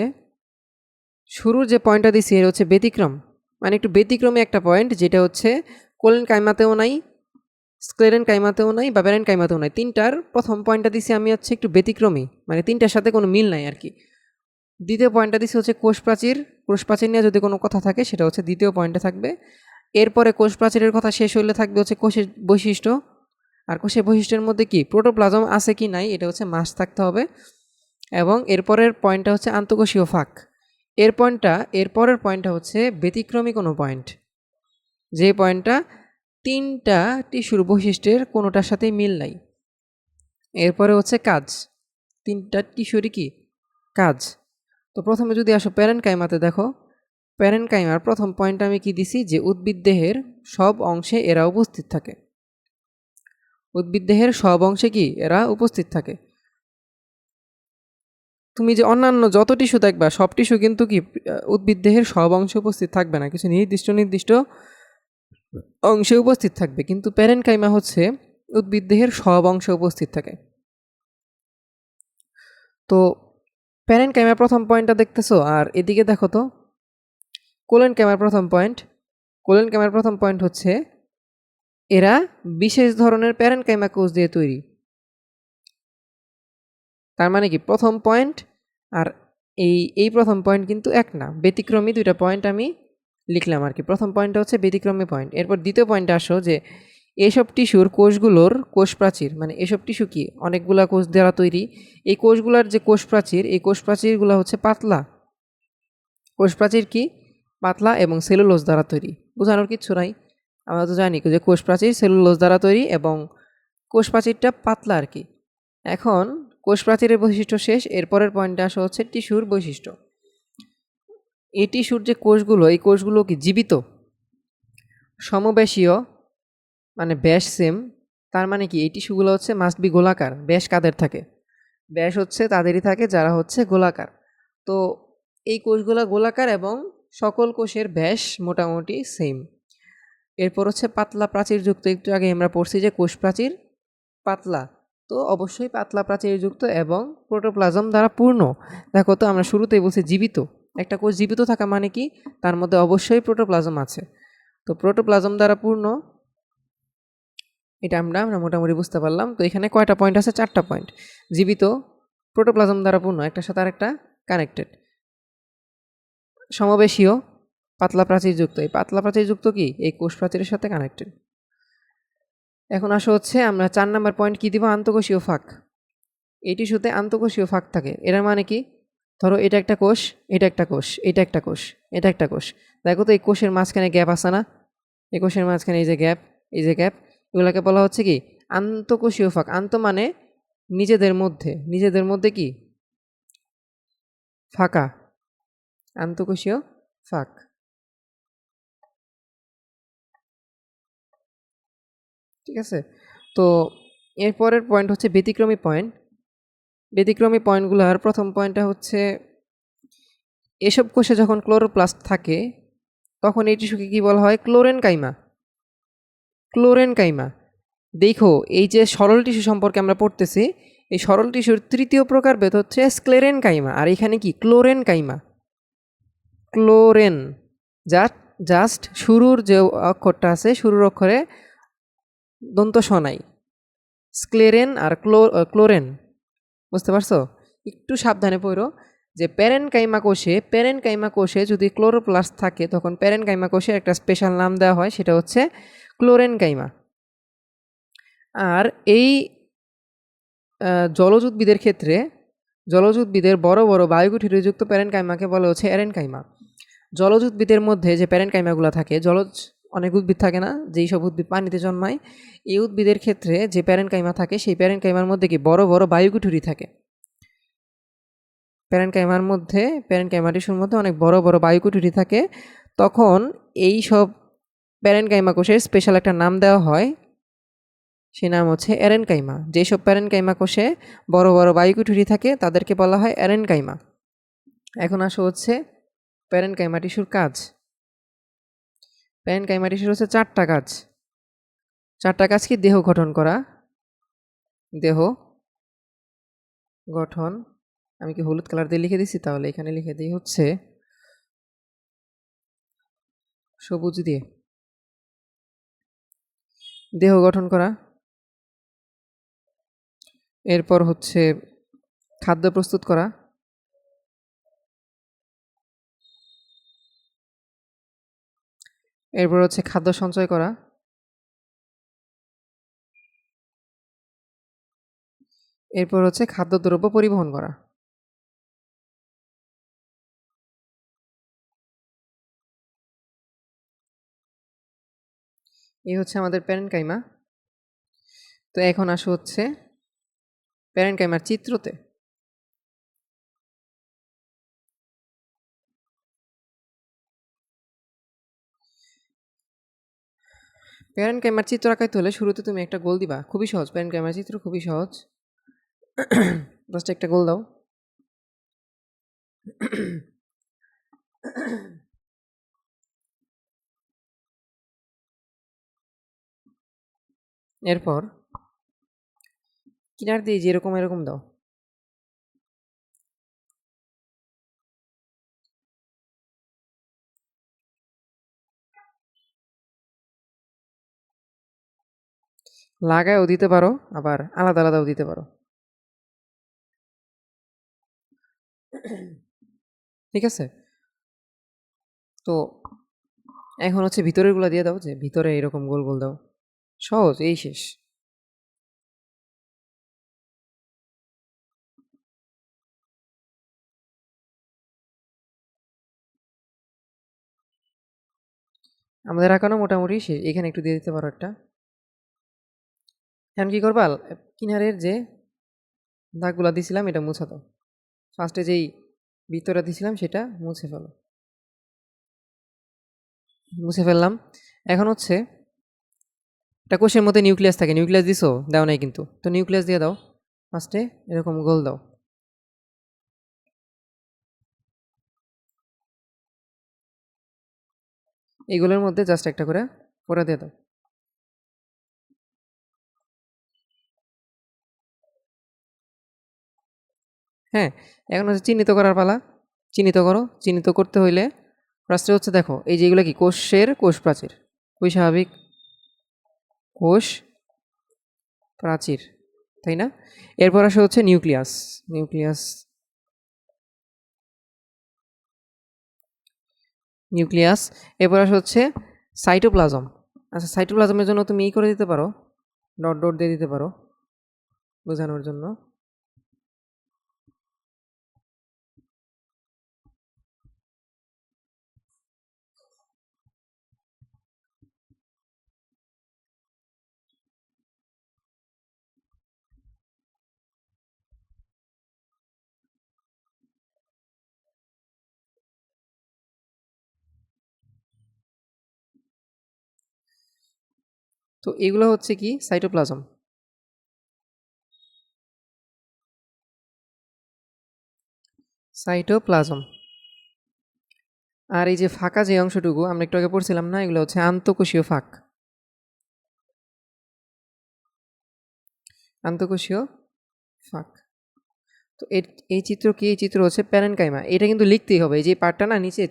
শুরুর যে পয়েন্টটা দিছি এটা হচ্ছে ব্যতিক্রম, মানে একটু ব্যতিক্রমী একটা পয়েন্ট, যেটা হচ্ছে কোলেনকাইমাতেও নাই, স্ক্লেরেনকাইমাতেও নাই, বা প্যারেনকাইমাতেও নাই। 3টার প্রথম পয়েন্টটা দিছি আমি হচ্ছে একটু ব্যতিক্রমী, মানে 3টার সাথে কোনো মিল নাই আর কি। দ্বিতীয় পয়েন্টটা দিছি হচ্ছে কোষ প্রাচীর। কোষ প্রাচীর নিয়ে যদি কোনো কথা থাকে সেটা হচ্ছে দ্বিতীয় পয়েন্টে থাকবে। এরপরে কোষ প্রাচীরের কথা শেষ হইলে থাকবে হচ্ছে কোষের বৈশিষ্ট্য। আর কোষের বৈশিষ্ট্যের মধ্যে কি প্রোটোপ্লাজম আছে কি নাই এটা হচ্ছে মাস্ট থাকতে হবে। এবং এরপরের পয়েন্টটা হচ্ছে আন্তঃকোষীয় ফাঁক। এরপরের পয়েন্টটা হচ্ছে ব্যতিক্রমী কোনো পয়েন্ট, যে পয়েন্টটা 3টা টিস্যুর বৈশিষ্ট্যের কোনোটার সাথেই মিল নাই। এরপরে হচ্ছে কাজ, 3টা টিস্যুরই কি কাজ। তো প্রথমে যদি আসো প্যারেনকাইমাতে, দেখো প্যারেনকাইমার প্রথম পয়েন্ট আমি কি দিছি, যে উদ্ভিদ দেহের সব অংশে এরা উপস্থিত থাকে। উদ্ভিদ দেহের সব অংশে কি এরা উপস্থিত থাকে। তুমি যে অন্যান্য যত টিস্যু দেখবা সব টিস্যু কিন্তু কি উদ্ভিদ দেহের সব অংশে উপস্থিত থাকবে না, কিছু নির্দিষ্ট অংশে উপস্থিত থাকবে। কিন্তু প্যারেনকাইমা হচ্ছে উদ্ভিদ দেহের সব অংশে উপস্থিত থাকে। তো প্যারেনকাইমার প্রথম পয়েন্টটা দেখতেছো, আর এদিকে দেখো তো কোলেনকাইমার প্রথম পয়েন্ট। কোলেনকাইমার প্রথম পয়েন্ট হচ্ছে এরা বিশেষ ধরনের প্যারেনকাইমা কোষ দিয়ে তৈরি। তার মানে কি প্রথম পয়েন্ট আর এই প্রথম পয়েন্ট কিন্তু এক না, ব্যতিক্রমী 2টা পয়েন্ট আমি লিখলাম আর কি। প্রথম পয়েন্টটা হচ্ছে ব্যতিক্রমী পয়েন্ট। এরপর দ্বিতীয় পয়েন্টে আসো, যে এসব টিস্যুর কোষগুলোর কোষ প্রাচীর, মানে এসব টিস্যু কি অনেকগুলা কোষ দ্বারা তৈরি। এই কোষগুলোর যে কোষ প্রাচীর, এই কোষ প্রাচীরগুলো হচ্ছে পাতলা। কোষ প্রাচীর কি পাতলা এবং সেলুলোজ দ্বারা তৈরি। বোঝানোর কিচ্ছু নাই, আমরা তো জানি যে কোষ প্রাচীর সেলুলোজ দ্বারা তৈরি এবং কোষ প্রাচীরটা পাতলা আর কি। এখন কোষ প্রাচীরের বৈশিষ্ট্য শেষ, এরপরের পয়েন্টে আসা হচ্ছে টিস্যুর বৈশিষ্ট্য। এই টিস্যুর যে কোষগুলো, এই কোষগুলো কি জীবিত, সমবেশীয়, মানে ব্যাস সেম। তার মানে কি এই টিস্যুগুলো হচ্ছে মাস্ট বি গোলাকার। ব্যাস কাদের থাকে? ব্যাস হচ্ছে তাদেরই থাকে যারা হচ্ছে গোলাকার। তো এই কোষগুলো গোলাকার এবং সকল কোষের ব্যাস মোটামুটি সেম। এরপর হচ্ছে পাতলা প্রাচীরযুক্ত। একটু আগে আমরা পড়ছি যে কোষ প্রাচীর পাতলা, তো অবশ্যই পাতলা প্রাচীরযুক্ত এবং প্রোটোপ্লাজম দ্বারা পূর্ণ। দেখো তো আমরা শুরুতেই বলছি জীবিত, একটা কোষ জীবিত থাকা মানে কি তার মধ্যে অবশ্যই প্রোটোপ্লাজম আছে। তো প্রোটোপ্লাজম দ্বারা পূর্ণ, এটা আমরা মোটামুটি বুঝতে পারলাম। তো এখানে কয়টা পয়েন্ট আছে? 4টা পয়েন্ট। জীবিত, প্রোটোপ্লাজম দ্বারা পূর্ণ, একটার সাথে আরেকটা কানেক্টেড, সমবেশীয়, পাতলা প্রাচীরযুক্ত। এই পাতলা প্রাচীরযুক্ত কি এই কোষ প্রাচীরের সাথে কানেক্টেড। এখন আসো হচ্ছে আমরা 4 নম্বর পয়েন্ট কি দিব? আন্তঃকোষীয় ফাঁক। এই টিস্যুতে আন্তঃকোষীয় ফাঁক থাকে। এটার মানে কি? ধরো এটা একটা কোষ, এটা একটা কোষ, এটা একটা কোষ, এটা একটা কোষ। দেখো তো এই কোষের মাঝখানে গ্যাপ আছে না? এই কোষের মাঝখানে এই যে গ্যাপ, এই যে গ্যাপ, এগুলোকে বলা হচ্ছে কি আন্তঃকোষীয় ফাঁক। আন্ত মানে নিজেদের মধ্যে কি ফাঁকা, আন্তঃকোষীয় ফাঁক। ঠিক আছে? তো এরপরের পয়েন্ট হচ্ছে ব্যতিক্রমী পয়েন্ট। ব্যতিক্রমী পয়েন্টগুলোর প্রথম পয়েন্টটা হচ্ছে এসব কোষে যখন ক্লোরোপ্লাস্ট থাকে তখন এই টিস্যুকে কি বলা হয়? ক্লোরেন কাইমা। ক্লোরেন কাইমা। দেখো এই যে সরল টিস্যু সম্পর্কে আমরা পড়তেছি, এই সরল টিস্যুর তৃতীয় প্রকারভেদ হচ্ছে স্ক্লেরেন কাইমা, আর এখানে কি ক্লোরেন কাইমা। ক্লোরেন জাস্ট শুরুর যে অক্ষরটা আছে, শুরুর অক্ষরে দন্ত স নাই। স্ক্লেরেন আর ক্লোরেন, বুঝতে পারছো? একটু সাবধানে পড়ো যে প্যারেন কাইমা কোষে যদি ক্লোরোপ্লাস্ট থাকে তখন প্যারেন কাইমা কোষের একটা স্পেশাল নাম দেওয়া হয়, সেটা হচ্ছে ক্লোরেন কাইমা। আর এই জলজ উদ্ভিদের ক্ষেত্রে জলজ উদ্ভিদের বড় বড় বায়ুকুঠিরযুক্ত প্যারেন কাইমাকে বলা হচ্ছে এরেন কাইমা। জলজ উদ্ভিদের মধ্যে যে প্যারেন কাইমাগুলো থাকে, জলজ অনেক উদ্ভিদ থাকে না, যেই সব উদ্ভিদ পানিতে জন্মায়, এই উদ্ভিদের ক্ষেত্রে যে প্যারেন কাইমা থাকে সেই প্যারেন কাইমার মধ্যে কি বড় বড় বায়ুকুঠুরি থাকে। প্যারেন কাইমা টিস্যুর মধ্যে অনেক বড় বড় বায়ুকুঠুরি থাকে। তখন এই সব প্যারেন কাইমা কোষের স্পেশাল একটা নাম দেওয়া হয়, সে নাম হচ্ছে এরেন কাইমা। যেসব প্যারেন কাইমা কোষে বড় বড় বায়ুকুঠুরি থাকে তাদেরকে বলা হয় এরেন কাইমা। এখন আসো হচ্ছে প্যারেন কাইমা টিস্যুর কাজ। প্যারেন কাইমা টিস্যুর হচ্ছে চারটা কাজ। চারটা কাজ কি? দেহ গঠন করা, দেহ গঠন। আমি কি হলুদ কালার দিয়ে লিখে দিছি? তাহলে এখানে লিখে দিই হচ্ছে সবুজ দিয়ে। দেহ গঠন করা, এরপর হচ্ছে খাদ্য প্রস্তুত করা, এরপর হচ্ছে খাদ্য সঞ্চয় করা, এরপর হচ্ছে খাদ্যদ্রব্য পরিবহন করা। এই হচ্ছে আমাদের প্যারেনকাইমা। তো এখন আসো হচ্ছে প্যারেনকাইমার চিত্রতে। প্যারেনকাইমার চিত্র আঁকাইতে হলে শুরুতে তুমি একটা গোল দিবা, খুবই সহজ। প্যারেনকাইমার চিত্র খুবই সহজ, জাস্ট একটা গোল দাও। এরপর কিনার দিয়ে যেরকম এরকম দাও। লাগায়ও দিতে পারো, আবার আলাদা আলাদাও দিতে পারো। ঠিক আছে? তো এখন হচ্ছে ভিতরের গুলা দিয়ে দাও, যে ভিতরে এরকম গোল গোল দাও। সহজ, এই শেষ। আমাদের আঁকানো মোটামুটি শেষ। এখানে একটু দিয়ে দিতে পারো একটা। এখন কি করবা? কিনারের যে দাগগুলা দিছিলাম এটা মুছে দাও। ফার্স্টে যেই ভিতরে দিছিলাম সেটা মুছে ফেলো। মুছে ফেললাম। এখন হচ্ছে একটা কোষের মধ্যে নিউক্লিয়াস থাকে, নিউক্লিয়াস দিছো? দাও নাই কিন্তু। তো নিউক্লিয়াস দিয়ে দাও। ফার্স্টে এরকম গোল দাও। এইগুলোর মধ্যে জাস্ট একটা করে ফোড়া দিয়ে দাও। হ্যাঁ, এখন হচ্ছে চিহ্নিত করার পালা। চিহ্নিত করো। চিহ্নিত করতে হইলে ফার্স্টে হচ্ছে দেখো এই যে এগুলো কি কোষের কোষ প্রাচীর, খুবই স্বাভাবিক। কোষ প্রাচীর, তাই না? এরপর আসে হচ্ছে নিউক্লিয়াস। নিউক্লিয়াস নিউক্লিয়াস এরপর আসে হচ্ছে সাইটোপ্লাজম। আচ্ছা, সাইটোপ্লাজমের জন্য তুমি করে দিতে পারো, ডট ডট দিয়ে দিতে পারো বোঝানোর জন্য। তো এগুলো হচ্ছে কি সাইটোপ্লাজম। সাইটোপ্লাজম। আর এই যে ফাঁকা যে অংশটুকু আমরা একটু আগে পড়ছিলাম না, এগুলো হচ্ছে আন্তঃকোষীয় ফাঁক। আন্তঃকোষীয় ফাঁক। তো এই চিত্র কি? এই চিত্র হচ্ছে প্যারেনকাইমা। এটা কিন্তু লিখতেই হবে, এই যে পার্টটা না নিচে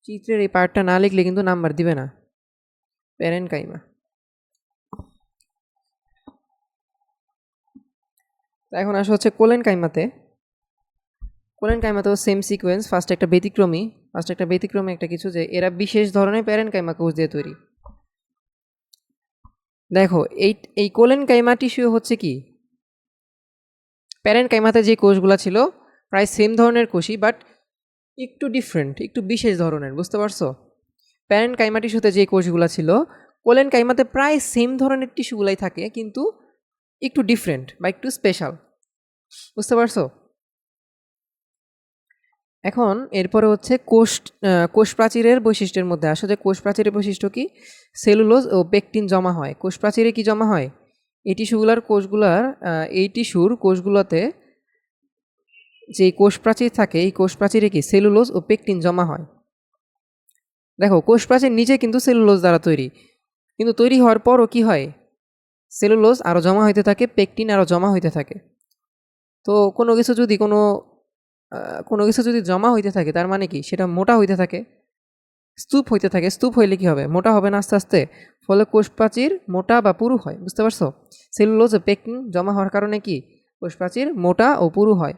চিত্রের এই পার্টটা না লিখলে কিন্তু নাম্বার দিবে না। প্যারেনকাইমা। এখন আসা হচ্ছে কোলেনকাইমাতে। কোলেনকাইমাতেও সেম সিকোয়েন্স। ফার্স্ট একটা ব্যতিক্রমী একটা কিছু, যে এরা বিশেষ ধরনের প্যারেনকাইমা কোষ দিয়ে তৈরি। দেখো এই কোলেনকাইমা টিস্যু হচ্ছে কি, প্যারেনকাইমাতে যে কোষগুলো ছিল প্রায় সেম ধরনের কোষই, বাট একটু ডিফারেন্ট, একটু বিশেষ ধরনের, বুঝতে পারছো? প্যারেনকাইমা টিস্যুতে যে কোষগুলো ছিল, কোলেনকাইমাতে প্রায় সেম ধরনের টিস্যুগুলাই থাকে, কিন্তু একটু ডিফারেন্ট বা একটু স্পেশাল, বুঝতে পারছো? এখন এরপরে হচ্ছে কোষ প্রাচীরের বৈশিষ্ট্যের মধ্যে আসো, যে কোষ প্রাচীরের বৈশিষ্ট্য কি? সেলুলোজ ও পেকটিন জমা হয় কোষ প্রাচীরে। কি জমা হয়? এই টিস্যুর কোষগুলোতে যে কোষ প্রাচীর থাকে, এই কোষ প্রাচীরে কি সেলুলোজ ও পেকটিন জমা হয়। দেখো কোষ প্রাচীর নিজে কিন্তু সেলুলোজ দ্বারা তৈরি, কিন্তু তৈরি হওয়ার পরও কি হয়? সেলুলোজ আরও জমা হইতে থাকে, পেকটিন আরও জমা হইতে থাকে। তো কোনো কিছু যদি জমা হইতে থাকে, তার মানে কি সেটা মোটা হইতে থাকে, স্তূপ হইতে থাকে। স্তূপ হইলে কি হবে? মোটা হবে না আস্তে আস্তে। ফলে কোষ প্রাচীর মোটা বা পুরু হয়, বুঝতে পারছো? সেলুলোজ ও পেকটিন জমা হওয়ার কারণে কি কোষ প্রাচীর মোটা ও পুরু হয়।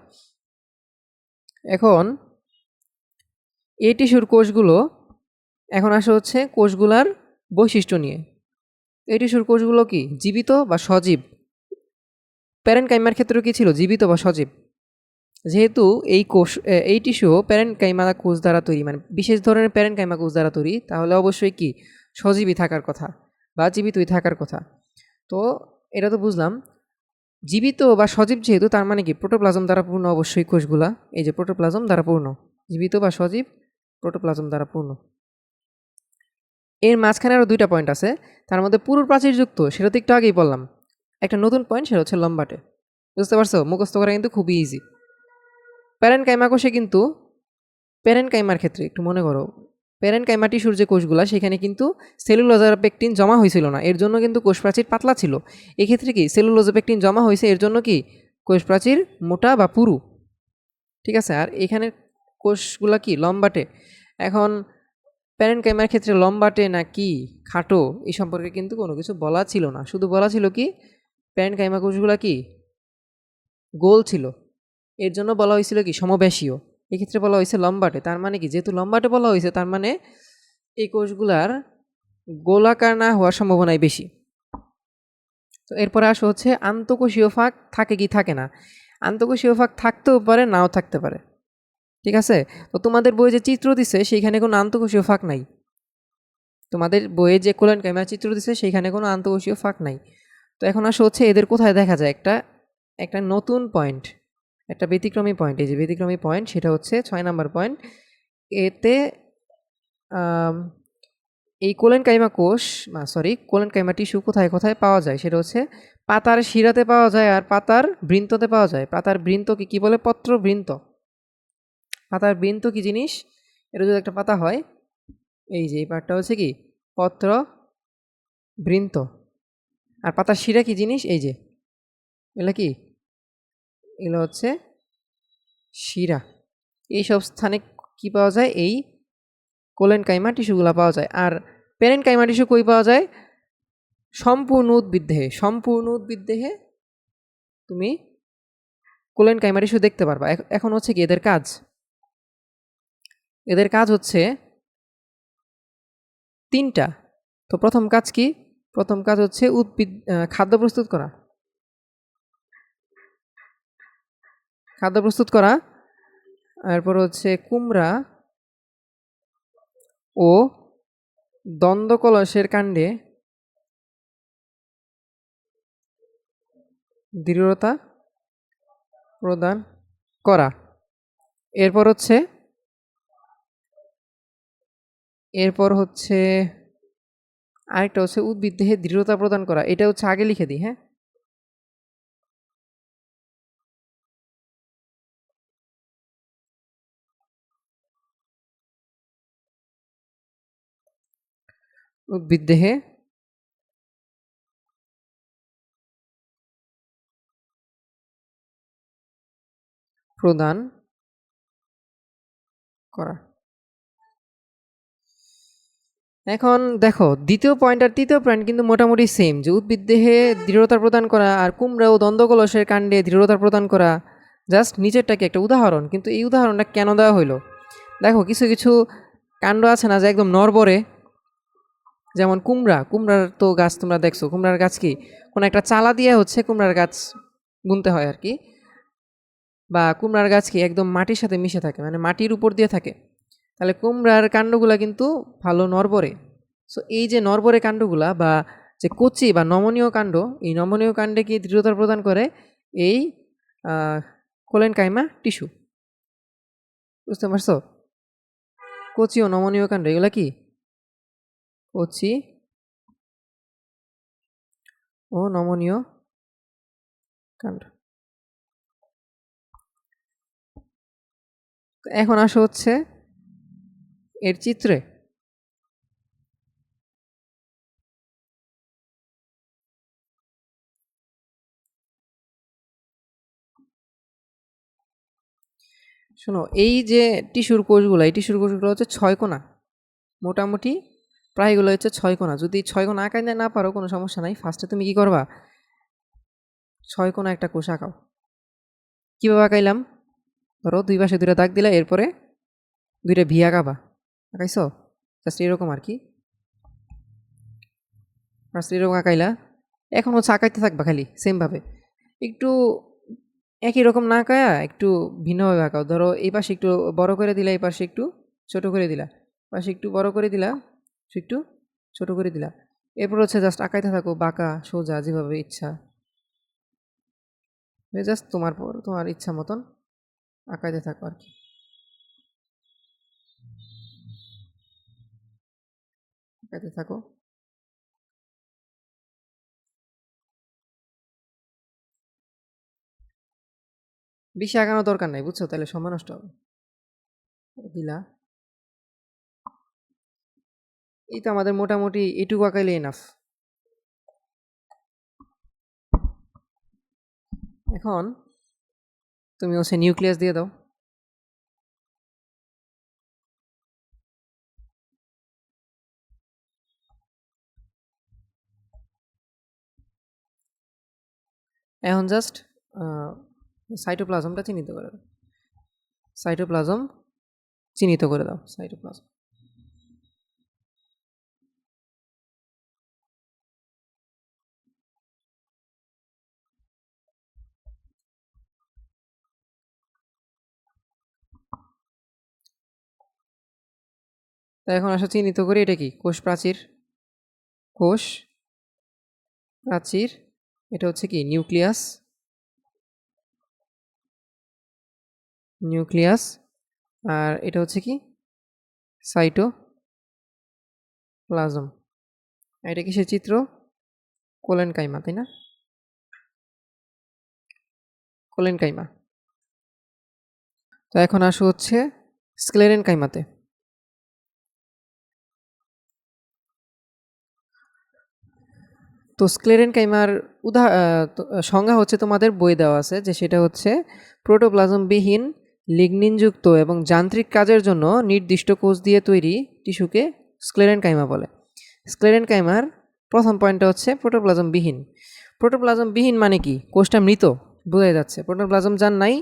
এখন এই টিস্যুর কোষগুলো, এখন আসা হচ্ছে কোষগুলার বৈশিষ্ট্য নিয়ে। এই টিস্যুর কোষগুলো কি জীবিত বা সজীব? প্যারেনকাইমার ক্ষেত্রে কি ছিল? জীবিত বা সজীব। যেহেতু এই টিস্যু প্যারেনকাইমা কোষ দ্বারা তৈরি, মানে বিশেষ ধরনের প্যারেনকাইমা কোষ দ্বারা তৈরি, তাহলে অবশ্যই কি সজীবই থাকার কথা বা জীবিতই থাকার কথা। তো এটা তো বুঝলাম। জীবিত বা সজীব যেহেতু, তার মানে কি প্রোটোপ্লাজম দ্বারা পূর্ণ অবশ্যই কোষগুলা। এই যে প্রোটোপ্লাজম দ্বারা পূর্ণ, জীবিত বা সজীব, প্রোটোপ্লাজম দ্বারা পূর্ণ। এর মাঝখানে আরও দুইটা পয়েন্ট আছে, তার মধ্যে পুরুর প্রাচীরযুক্ত, সেটা তো একটু আগেই বললাম। একটা নতুন পয়েন্ট, সেটা হচ্ছে লম্বাটে। বুঝতে পারছো? মুখস্থ করা কিন্তু খুবই ইজি। প্যারেনকাইমা কোষে কিন্তু, প্যারেনকাইমার ক্ষেত্রে একটু মনে করো, প্যারেনকাইমা টিস্যুর যে কোষগুলা, সেখানে কিন্তু সেলুলোজ আর পেকটিন জমা হয়েছিল না, এর জন্য কিন্তু কোষ প্রাচীর পাতলা ছিল। এক্ষেত্রে কি সেলুলোজ পেকটিন জমা হয়েছে, এর জন্য কি কোষ প্রাচীর মোটা বা পুরু। ঠিক আছে? আর এখানে কোষগুলা কি লম্বাটে। এখন প্যারেনকাইমার ক্ষেত্রে লম্বাটে না কি খাটো, এই সম্পর্কে কিন্তু কোনো কিছু বলা ছিল না। শুধু বলা ছিল কি প্যারেনকাইমা কোষগুলা কি গোল ছিল, এর জন্য বলা হয়েছিল কি সমবেশীয়। এক্ষেত্রে বলা হয়েছে লম্বাটে, তার মানে কি যেহেতু লম্বাটে বলা হয়েছে, তার মানে এই কোষগুলার গোলাকার না হওয়ার সম্ভাবনাই বেশি। তো এরপরে আসা হচ্ছে আন্তঃকোষীয় ফাঁক থাকে কি থাকে না। আন্তঃকোষীয় ফাঁক থাকতেও পারে, নাও থাকতে পারে। ঠিক আছে? তো তোমাদের বইয়ে যে চিত্র দিছে, সেইখানে কোনো আন্তঃকোষীয় ফাঁক নাই। তোমাদের বইয়ে যে কোলেনকাইমা চিত্র দিছে, সেইখানে কোনো আন্তঃকোষীয় ফাঁক নাই। তো এখন আসা হচ্ছে এদের কোথায় দেখা যায় একটা নতুন পয়েন্ট, একটা ব্যতিক্রমী পয়েন্ট। এই যে ব্যতিক্রমী পয়েন্ট, সেটা হচ্ছে 6 নাম্বার পয়েন্ট। এতে এই কোলেনকাইমা টিস্যু কোথায় কোথায় পাওয়া যায়, সেটা হচ্ছে পাতার শিরাতে পাওয়া যায় আর পাতার বৃন্ততে পাওয়া যায়। পাতার বৃন্তকে কি বলে? পত্রবৃন্ত। পাতার বৃন্ত কি জিনিস? এটা যদি একটা পাতা হয়, এই যে এই পার্টটা হচ্ছে কি পত্র বৃন্ত। আর পাতার শিরা কি জিনিস? এই যে এগুলো কি, এগুলো হচ্ছে শিরা। এইসব স্থানে কি পাওয়া যায়? এই কোলেনকাইমা টিস্যুগুলো পাওয়া যায়। আর প্যারেনকাইমা টিস্যু কই পাওয়া যায়? সম্পূর্ণ উদ্ভিদদেহে তুমি কোলেনকাইমা টিস্যু দেখতে পারবা। এখন হচ্ছে কি এদের কাজ হচ্ছে 3টা। তো প্রথম কাজ কি? প্রথম কাজ হচ্ছে খাদ্য প্রস্তুত করা। এরপর হচ্ছে কুমড়া ও দন্তকলসের কাণ্ডে দৃঢ়তা প্রদান করা। এরপর হচ্ছে আরেকটা হচ্ছে উদ্ভিদ দেহে দৃঢ়তা প্রদান করা, এটা হচ্ছে আগে লিখে দিই। হ্যাঁ, উদ্ভিদ দেহে প্রদান করা। এখন দেখো দ্বিতীয় পয়েন্ট আর তৃতীয় পয়েন্ট কিন্তু মোটামুটি সেম, যে উদ্ভিদ দেহে দৃঢ়তা প্রদান করা আর কুমড়া ও দন্তকলসের কাণ্ডে দৃঢ়তা প্রদান করা। জাস্ট নিচেরটাকে একটা উদাহরণ, কিন্তু এই উদাহরণটা কেন দেওয়া হইলো? দেখো কিছু কিছু কাণ্ড আছে না যে একদম নড়বড়ে, যেমন কুমড়ার তো গাছ তোমরা দেখছো, কুমড়ার গাছ কি কোনো একটা চালা দিয়ে হচ্ছে কুমড়ার গাছ বুনতে হয় আর কি, বা কুমড়ার গাছ কি একদম মাটির সাথে মিশে থাকে, মানে মাটির উপর দিয়ে থাকে, তাহলে কুমড়ার কাণ্ডগুলা কিন্তু ভালো নড়বড়ে। সো এই যে নড়বড়ে কাণ্ডগুলা বা যে কচি বা নমনীয় কাণ্ড, এই নমনীয় কাণ্ডে কি দৃঢ়তা প্রদান করে এই কোলেন কাইমা টিস্যু। বুঝতে পারছো? কচি ও নমনীয় কাণ্ড এগুলা কি? কচি ও নমনীয় কাণ্ড। এখন আসো হচ্ছে এর চিত্রে। শোনো, এই যে টিস্যুর কোষগুলো, এই টিস্যুর কোষগুলো হচ্ছে 6 কোণা, মোটামুটি প্রায়গুলো হচ্ছে 6 কোণা। যদি 6 কোণা আঁকাইতে না পারো কোনো সমস্যা নাই, ফার্স্টে তুমি কি করবা, 6 কোণা একটা কোষ আঁকাও। কীভাবে আঁকাইলাম? ধরো দুই পাশে দুইটা দাগ দিলা, এরপরে দুইটা ভি আঁকাবা। আঁকাইছো? জাস্ট এরকম আর কি, ফার্স্ট এরকম আঁকাইলা। এখন হচ্ছে আঁকাইতে থাকবা খালি সেমভাবে, একটু একই রকম না আঁকায়া একটু ভিন্নভাবে আঁকাও। ধরো এই পাশে একটু বড় করে দিলা, এই পাশে একটু ছোট করে দিলা, পাশে একটু বড় করে দিলা, একটু ছোট করে দিলা। এরপর হচ্ছে জাস্ট আঁকাইতে থাকো বাঁকা সোজা যেভাবে ইচ্ছা, জাস্ট তোমার ইচ্ছা মতন আঁকাইতে থাকো আর কি, আঁকাইতে থাকো। বেশি আঁকানোর দরকার নাই, বুঝছো? তাহলে সময় নষ্ট হবে। দিলা, এই তো আমাদের মোটামুটি এটুকু আঁকাইলে এনাফ। এখন তুমি হচ্ছে নিউক্লিয়াস দিয়ে দাও। এখন জাস্ট সাইটোপ্লাজমটা চিহ্নিত করে দাও, সাইটোপ্লাজম চিহ্নিত করে দাও, সাইটোপ্লাজম। তা এখন আসা চিহ্নিত করি, এটা কি কোষ প্রাচীর, কোষ প্রাচীর। এটা হচ্ছে কি নিউক্লিয়াস, নিউক্লিয়াস। আর এটা হচ্ছে কি সাইটোপ্লাজম। এটা কিসের চিত্র? কোলেন কাইমা, তাই না? কোলেন কাইমা। তো এখন আসো হচ্ছে স্ক্লেরেন কাইমাতে। তো স্ক্লেরেন কাইমার সংজ্ঞা হচ্ছে তোমাদের বই দেওয়া আছে, যে সেটা হচ্ছে প্রোটোপ্লাজমবিহীন লিগনিনযুক্ত এবং যান্ত্রিক কাজের জন্য নির্দিষ্ট কোষ দিয়ে তৈরি টিস্যুকে স্ক্লেরেন কাইমা বলে। স্ক্লেরেন কাইমার প্রথম পয়েন্টটা হচ্ছে প্রোটোপ্লাজমবিহীন। প্রোটোপ্লাজমবিহীন মানে কি? কোষটা মৃত, বোঝা যাচ্ছে। প্রোটোপ্লাজম যার নাই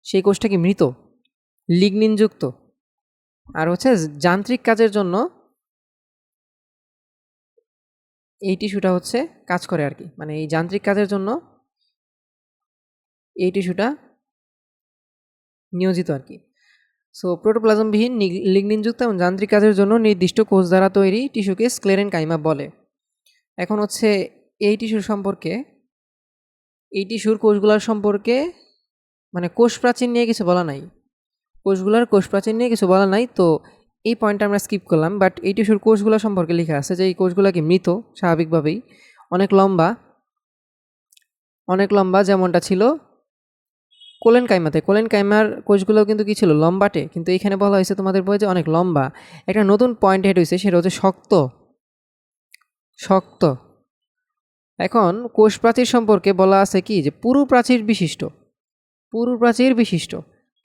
সেই কোষটা কি মৃত, লিগনিনযুক্ত। আর হচ্ছে যান্ত্রিক কাজের জন্য এই টিস্যুটা হচ্ছে কাজ করে আর কি, মানে এই যান্ত্রিক কাজের জন্য এই টিস্যুটা নিয়োজিত আর কি। সো প্রোটোপ্লাজমবিহীন লিগনিনযুক্ত এবং যান্ত্রিক কাজের জন্য নির্দিষ্ট কোষ দ্বারা তৈরি টিস্যুকে স্ক্লেরেন কাইমা বলে। এখন হচ্ছে এই টিস্যুর সম্পর্কে, এই টিস্যুর কোষগুলোর সম্পর্কে মানে কোষ প্রাচীর নিয়ে কিছু বলা নাই, কোষগুলোর কোষ প্রাচীর নিয়ে কিছু বলা নাই। তো এই পয়েন্টটা আমরা স্কিপ করলাম, বাট এই টিস্যুর কোষগুলো সম্পর্কে লেখা আছে যে এই কোষগুলো কি মৃত স্বাভাবিকভাবেই, অনেক লম্বা, অনেক লম্বা, যেমনটা ছিল কোলেন কাইমাতে। কোলেন কাইমার কোষগুলোও কিন্তু কি ছিল, লম্বাটে, কিন্তু এখানে বলা হয়েছে তোমাদের বই যে অনেক লম্বা। একটা নতুন পয়েন্ট হেড হয়েছে, সেটা হচ্ছে শক্ত। শক্ত। এখন কোষ প্রাচীর সম্পর্কে বলা আছে কি যে পুরু প্রাচীর বিশিষ্ট। পুরু প্রাচীর বিশিষ্ট।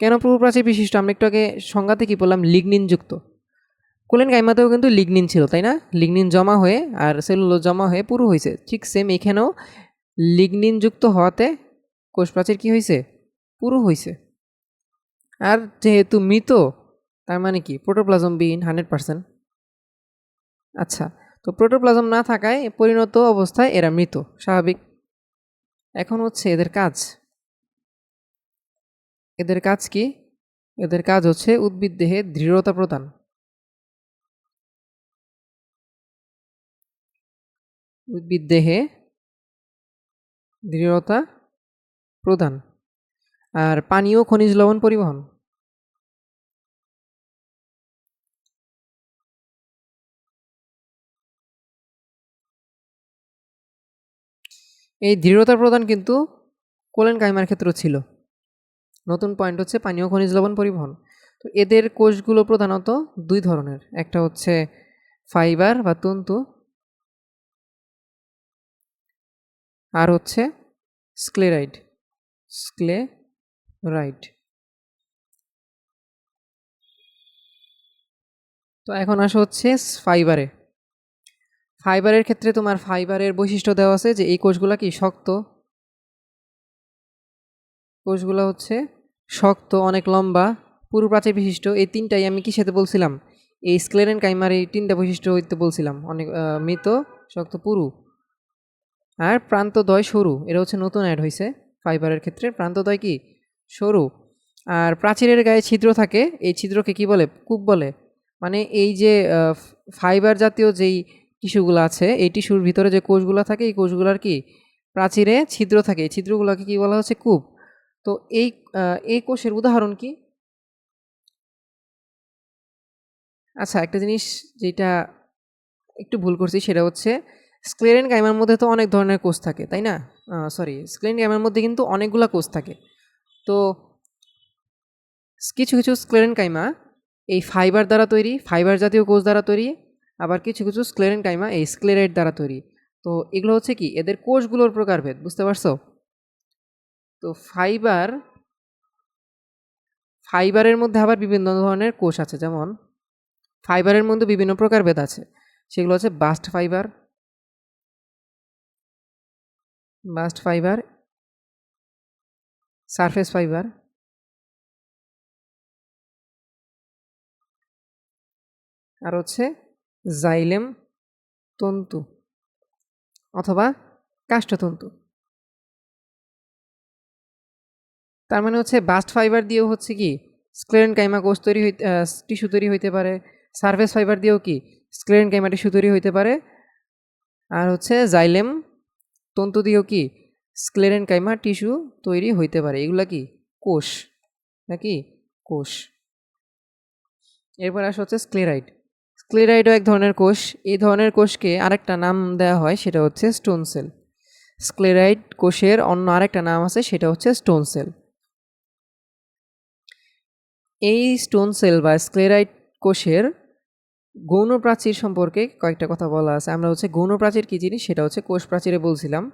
কেন পুরু প্রাচীর বিশিষ্ট? আমরা একটু আগে সংজ্ঞাতে কি বললাম, লিগনিনযুক্ত। কোলেন কাইমাতেও কিন্তু লিগনিন ছিল, তাই না? লিগনিন জমা হয়ে আর সেলুলোজ জমা হয়ে পুরু হয়েছে, ঠিক সেম এখানেও লিগনিনযুক্ত হওয়াতে কোষ প্রাচীর কি হয়েছে, পুরু হয়েছে। আর যেহেতু মৃত, তার মানে কি প্রোটোপ্লাজম বিহীন 100%। আচ্ছা, তো প্রোটোপ্লাজম না থাকায় পরিণত অবস্থায় এরা মৃত, স্বাভাবিক। এখন হচ্ছে এদের কাজ। এদের কাজ কি? এদের কাজ হচ্ছে উদ্ভিদ দেহে দৃঢ়তা প্রদান। উদ্ভিদ দেহে দৃঢ়তা প্রদান আর পানি ও খনিজ লবণ পরিবহন। এই দৃঢ়তা প্রদান কিন্তু কোলেন কাইমার ক্ষেত্রেও ছিল। নতুন পয়েন্ট হচ্ছে পানি ও খনিজ লবণ পরিবহন। তো এদের কোষগুলো প্রধানত দুই ধরনের, একটা হচ্ছে ফাইবার বা তন্তু, আর হচ্ছে স্ক্লেরাইড। স্ক্লেরাইড। তো এখন আসো হচ্ছে ফাইবারে। ফাইবারের ক্ষেত্রে তোমার ফাইবারের বৈশিষ্ট্য দেওয়া আছে যে এই কোষগুলা কি শক্ত। কোষগুলো হচ্ছে শক্ত, অনেক লম্বা, পুরু প্রাচীর বিশিষ্ট। এই তিনটাই আমি কি সাথে বলছিলাম, এই স্ক্লেরেন কাইমার এই তিনটা বৈশিষ্ট্য হইতে বলছিলাম, অনেক মৃত, শক্ত, পুরু। আর প্রান্তদ্বয় সরু, এটা হচ্ছে নতুন অ্যাড হয়েছে ফাইবারের ক্ষেত্রে। প্রান্তদ্বয় কি সরু। আর প্রাচীরের গায়ে ছিদ্র থাকে, এই ছিদ্রকে কি বলে, কূপ বলে। মানে এই যে ফাইবার জাতীয় যেই টিস্যুগুলো আছে, এই টিস্যুর ভিতরে যে কোষগুলো থাকে, এই কোষগুলোর কি প্রাচীরে ছিদ্র থাকে, এই ছিদ্রগুলোকে কি বলা হচ্ছে, কূপ। তো এই কোষের উদাহরণ কি? আচ্ছা, একটা জিনিস যেটা একটু ভুল করছি, সেটা হচ্ছে স্ক্লেরেন কাইমার মধ্যে তো অনেক ধরনের কোষ থাকে, তাই না? সরি, স্ক্লেরেন কাইমার মধ্যে কিন্তু অনেকগুলা কোষ থাকে। তো কিছু কিছু স্ক্লেরেন কাইমা এই ফাইবার দ্বারা তৈরি, ফাইবার জাতীয় কোষ দ্বারা তৈরি, আবার কিছু কিছু স্ক্লেরেন কাইমা এই স্ক্লেরাইড দ্বারা তৈরি। তো এগুলো হচ্ছে কি এদের কোষগুলোর প্রকারভেদ, বুঝতে পারছো? তো ফাইবারের মধ্যে আবার বিভিন্ন ধরনের কোষ আছে, যেমন ফাইবারের মধ্যে বিভিন্ন প্রকারভেদ আছে, সেগুলো হচ্ছে বাস্ট ফাইবার, সারফেস ফাইবার, আর হচ্ছে জাইলেম তন্তু অথবা কাষ্ঠতন্তু। তার মানে হচ্ছে বাস্ট ফাইবার দিয়েও হচ্ছে কি স্ক্লেরেন কাইমা কোষ তৈরি হইতে, টিস্যু তৈরি হইতে পারে। সারফেস ফাইবার দিয়েও কি স্ক্লেরেন কাইমা টিস্যু তৈরি হইতে পারে। আর হচ্ছে জাইলেম তন্তু দিয়েও কি স্ক্লেরেন কাইমা টিস্যু তৈরি হইতে পারে। এগুলা কি কোষ, নাকি কোষ। এরপর আসা হচ্ছে স্ক্লেরাইড। স্ক্লেরাইডও এক ধরনের কোষ। এই ধরনের কোষকে আরেকটা নাম দেওয়া হয়, সেটা হচ্ছে স্টোন সেল। স্ক্লেরাইড কোষের অন্য আরেকটা নাম আছে, সেটা হচ্ছে স্টোন সেল। এই স্টোন সেল বা স্ক্লেরাইড কোষের গৌণ প্রাচীর সম্পর্কে কয়েকটা কথা বলা আছে। আমরা হচ্ছে গৌণ প্রাচীর কী জিনিস সেটা হচ্ছে কোষ প্রাচীরে বলছিলাম।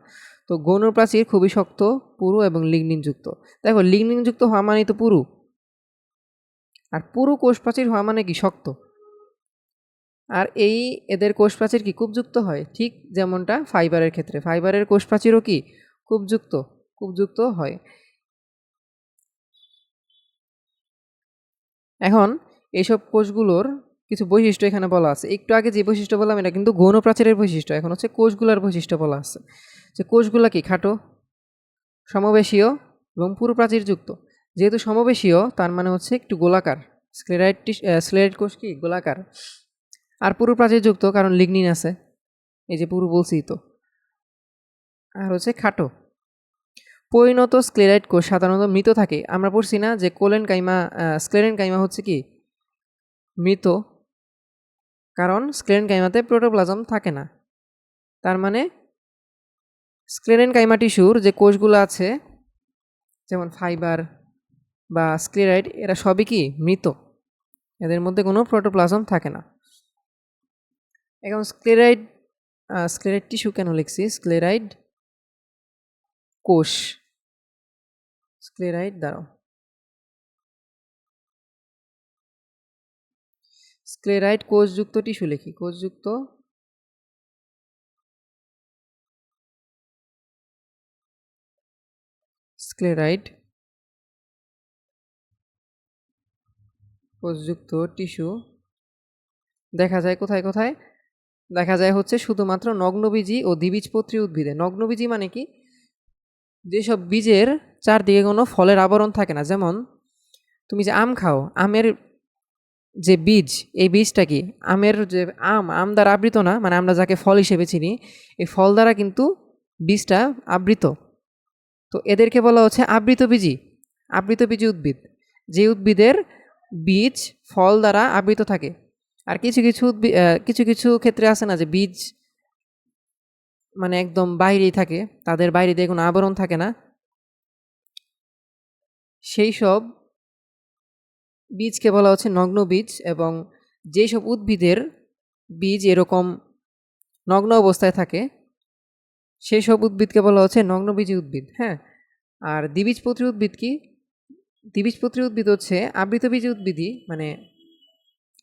তো গৌণ প্রাচীর খুবই শক্ত, পুরু এবং লিগনিনযুক্ত। দেখো, লিগনিনযুক্ত হওয়া মানে তো পুরু, আর পুরু কোষ প্রাচীর হওয়া মানে কি শক্ত। আর এদের কোষ প্রাচীর কি কূপযুক্ত হয়, ঠিক যেমনটা ফাইবারের ক্ষেত্রে। ফাইবারের কোষ প্রাচীরও কি কূপযুক্ত হয়। এখন এইসব কোষগুলোর কিছু বৈশিষ্ট্য এখানে বলা আছে। একটু আগে যে বৈশিষ্ট্য বললাম এটা কিন্তু গৌণ প্রাচীরের বৈশিষ্ট্য, এখন হচ্ছে কোষগুলোর বৈশিষ্ট্য বলা আছে। যে কোষগুলা কি খাটো, সমবেশীয় এবং পুরু প্রাচীরযুক্ত। যেহেতু সমবেশীয়, তার মানে হচ্ছে একটু গোলাকার। স্ক্লেরাইড কোষ কি গোলাকার। আর পুরু প্রাচীরযুক্ত, কারণ লিগনিন আছে, এই যে পুরু বলছি তো। আর হচ্ছে খাটো। পরিণত স্ক্লেরাইড কোষ সাধারণত মৃত থাকে। আমরা পড়ছি না যে স্ক্লেরেন কাইমা হচ্ছে কি মৃত। কারণ স্ক্লেরেনকাইমাতে প্রোটোপ্লাজম থাকে না। তার মানে স্ক্লেরেনকাইমা টিস্যুর যে কোষগুলো আছে যেমন ফাইবার বা স্ক্লেরাইড এরা সবই কি মৃত, এদের মধ্যে কোনো প্রোটোপ্লাজম থাকে না। এখন স্ক্লেরাইড টিস্যু কেন লিখছি, স্ক্লেরাইড কোষ, স্ক্লেরাইড দ্বারা স্ক্লেরাইড কোষযুক্ত টিস্যু লিখি, কোষযুক্ত স্ক্লেরাইড কোষযুক্ত টিস্যু দেখা যায় কোথায় কোথায়, দেখা যায় হচ্ছে শুধুমাত্র নগ্নবীজি ও দ্বিবীজপত্রী উদ্ভিদে। নগ্নবীজি মানে কি, যেসব বীজের চারদিকে কোনো ফলের আবরণ থাকে না। যেমন তুমি যে আম খাও, আমের যে বীজ, এই বীজটা কি আমের যে আম দ্বারা আবৃত না, মানে আমরা যাকে ফল হিসেবে চিনি, এই ফল দ্বারা কিন্তু বীজটা আবৃত। তো এদেরকে বলা হচ্ছে আবৃতবীজি উদ্ভিদ, যে উদ্ভিদের বীজ ফল দ্বারা আবৃত থাকে। আর কিছু কিছু ক্ষেত্রে আছে না যে বীজ মানে একদম বাইরেই থাকে, তাদের বাইরে দিয়ে কোনো আবরণ থাকে না, সেই সব বীজকে বলা হচ্ছে নগ্ন বীজ। এবং যেসব উদ্ভিদের বীজ এরকম নগ্ন অবস্থায় থাকে সেই সব উদ্ভিদকে বলা হচ্ছে নগ্নবীজি উদ্ভিদ। হ্যাঁ, আর দ্বিবীজপত্রী উদ্ভিদ কি, দ্বিবীজপত্রী উদ্ভিদ হচ্ছে আবৃতবীজি উদ্ভিদই, মানে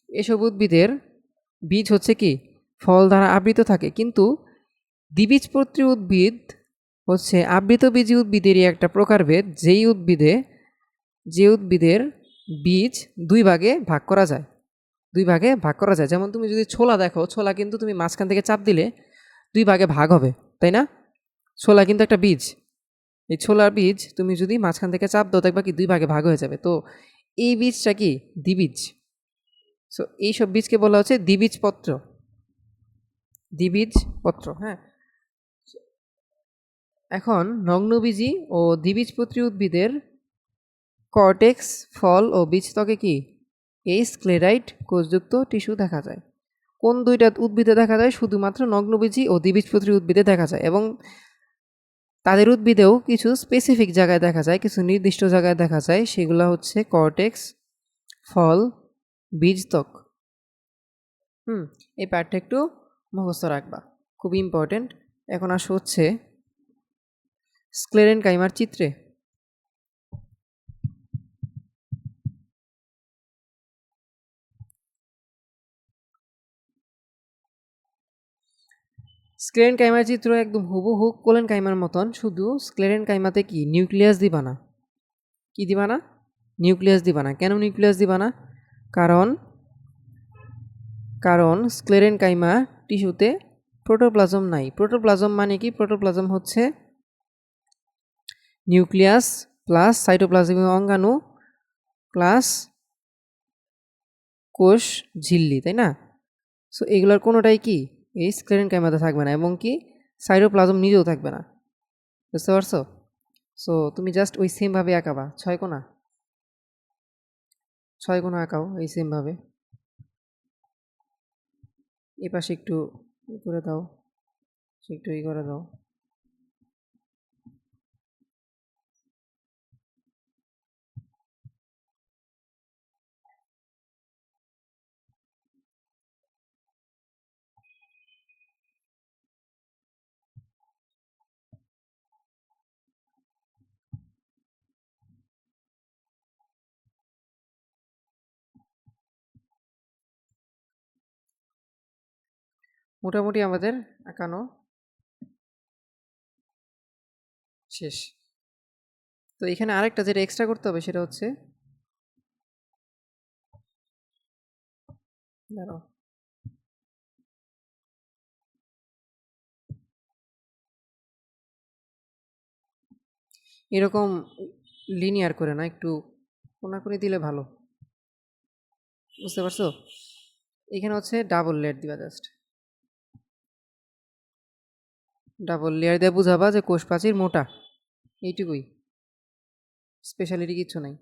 এসব উদ্ভিদের বীজ হচ্ছে কি ফল দ্বারা আবৃত থাকে। কিন্তু দ্বিবীজপত্রী উদ্ভিদ হচ্ছে আবৃতবীজি উদ্ভিদেরই একটা প্রকারভেদ, যে উদ্ভিদের বীজ দুই ভাগে ভাগ করা যায়, যেমন তুমি যদি ছোলা দেখো, ছোলা কিন্তু তুমি মাঝখান থেকে চাপ দিলে দুই ভাগে ভাগ হবে, তাই না? ছোলা কিন্তু একটা বীজ, এই ছোলার বীজ তুমি যদি মাঝখান থেকে চাপ দাও দেখবা কি দুই ভাগে ভাগ হয়ে যাবে। তো এই বীজটা কি দ্বিবীজ। সো এইসব বীজকে বলা হচ্ছে দ্বিবীজপত্র। হ্যাঁ, এখন নগ্নবীজি ও দ্বিবীজপত্রী উদ্ভিদের কর্টেক্স, ফল ও বীজত্বকে কি এই স্ক্লেরাইড কোষযুক্ত টিস্যু দেখা যায়। কোন দুইটা উদ্ভিদে দেখা যায়? শুধুমাত্র নগ্নবীজি ও দ্বিবীজপত্রী উদ্ভিদে দেখা যায়। এবং তাদের উদ্ভিদেও কিছু স্পেসিফিক জায়গায় দেখা যায়, কিছু নির্দিষ্ট জায়গায় দেখা যায়, সেগুলো হচ্ছে কর্টেক্স, ফল, বীজত্বক। এই পার্টটা একটু মুখস্থ রাখবা, খুব ইম্পর্টেন্ট। এখন আসো হচ্ছে স্ক্লেরেনকাইমার চিত্রে। স্ক্লেরেনকাইমার চিত্র একদম হুবহু কোলেনকাইমার মতন, শুধু স্ক্লেরেনকাইমাতে কি নিউক্লিয়াস দিবা না। কি দিবা না? নিউক্লিয়াস দিবা না। কেন নিউক্লিয়াস দিবা না? কারণ কারণ স্ক্লেরেনকাইমা টিস্যুতে প্রোটোপ্লাজম নাই। প্রোটোপ্লাজম মানে কি? প্রোটোপ্লাজম হচ্ছে নিউক্লিয়াস প্লাস সাইটোপ্লাজমিক অঙ্গাণু প্লাস কোষ ঝিল্লি, তাই না? সো এগুলোর কোনোটাই কি এই স্ক্লেরেনকাইমাতে থাকবে না, এবং কি সাইটোপ্লাজম নিজেও থাকবে না। বুঝতে পারছো? সো তুমি জাস্ট ওই সেমভাবে আঁকাবা, ছয় কোণা আঁকাও এই সেমভাবে। এ পাশে একটু করে দাও, একটু করে দাও। মোটামুটি আমাদের আঁকানো শেষ। তো এখানে আরেকটা যেটা এক্সট্রা করতে হবে সেটা হচ্ছে, দাঁড়াও, এরকম লিনিয়ার করে না, একটু কোনা করে দিলে ভালো। বুঝতে পারছো? এখানে হচ্ছে ডাবল লেয়ার দিবা, জাস্ট ডাবল লেয়ার দিয়ে বুঝাবা যে কোষ প্রাচীর মোটা, এইটুকুই, স্পেশালিটি কিচ্ছু নাই।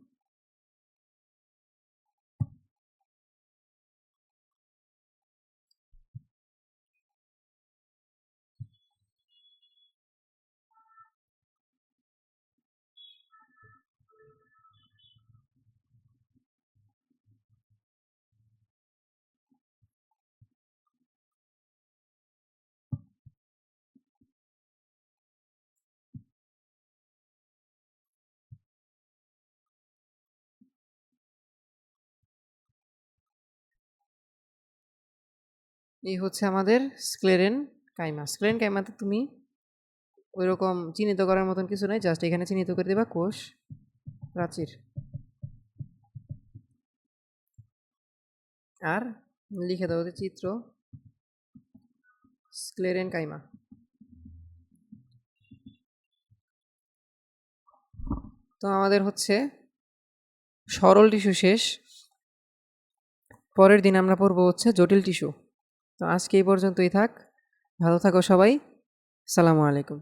এই হচ্ছে আমাদের স্ক্লেরেন কাইমা। স্ক্লেরেন কাইমাতে তুমি ওই রকম চিহ্নিত করার মতন কিছু নাই, জাস্ট এখানে চিহ্নিত করে দেবা কোষ প্রাচীর, আর লিখে দাও চিত্র স্ক্লেরেন কাইমা। তো আমাদের হচ্ছে সরল টিস্যু শেষ, পরের দিন আমরা পড়বো হচ্ছে জটিল টিস্যু। তো আজকে এই পর্যন্তই থাক, ভালো থাকো সবাই, সালামু আলাইকুম।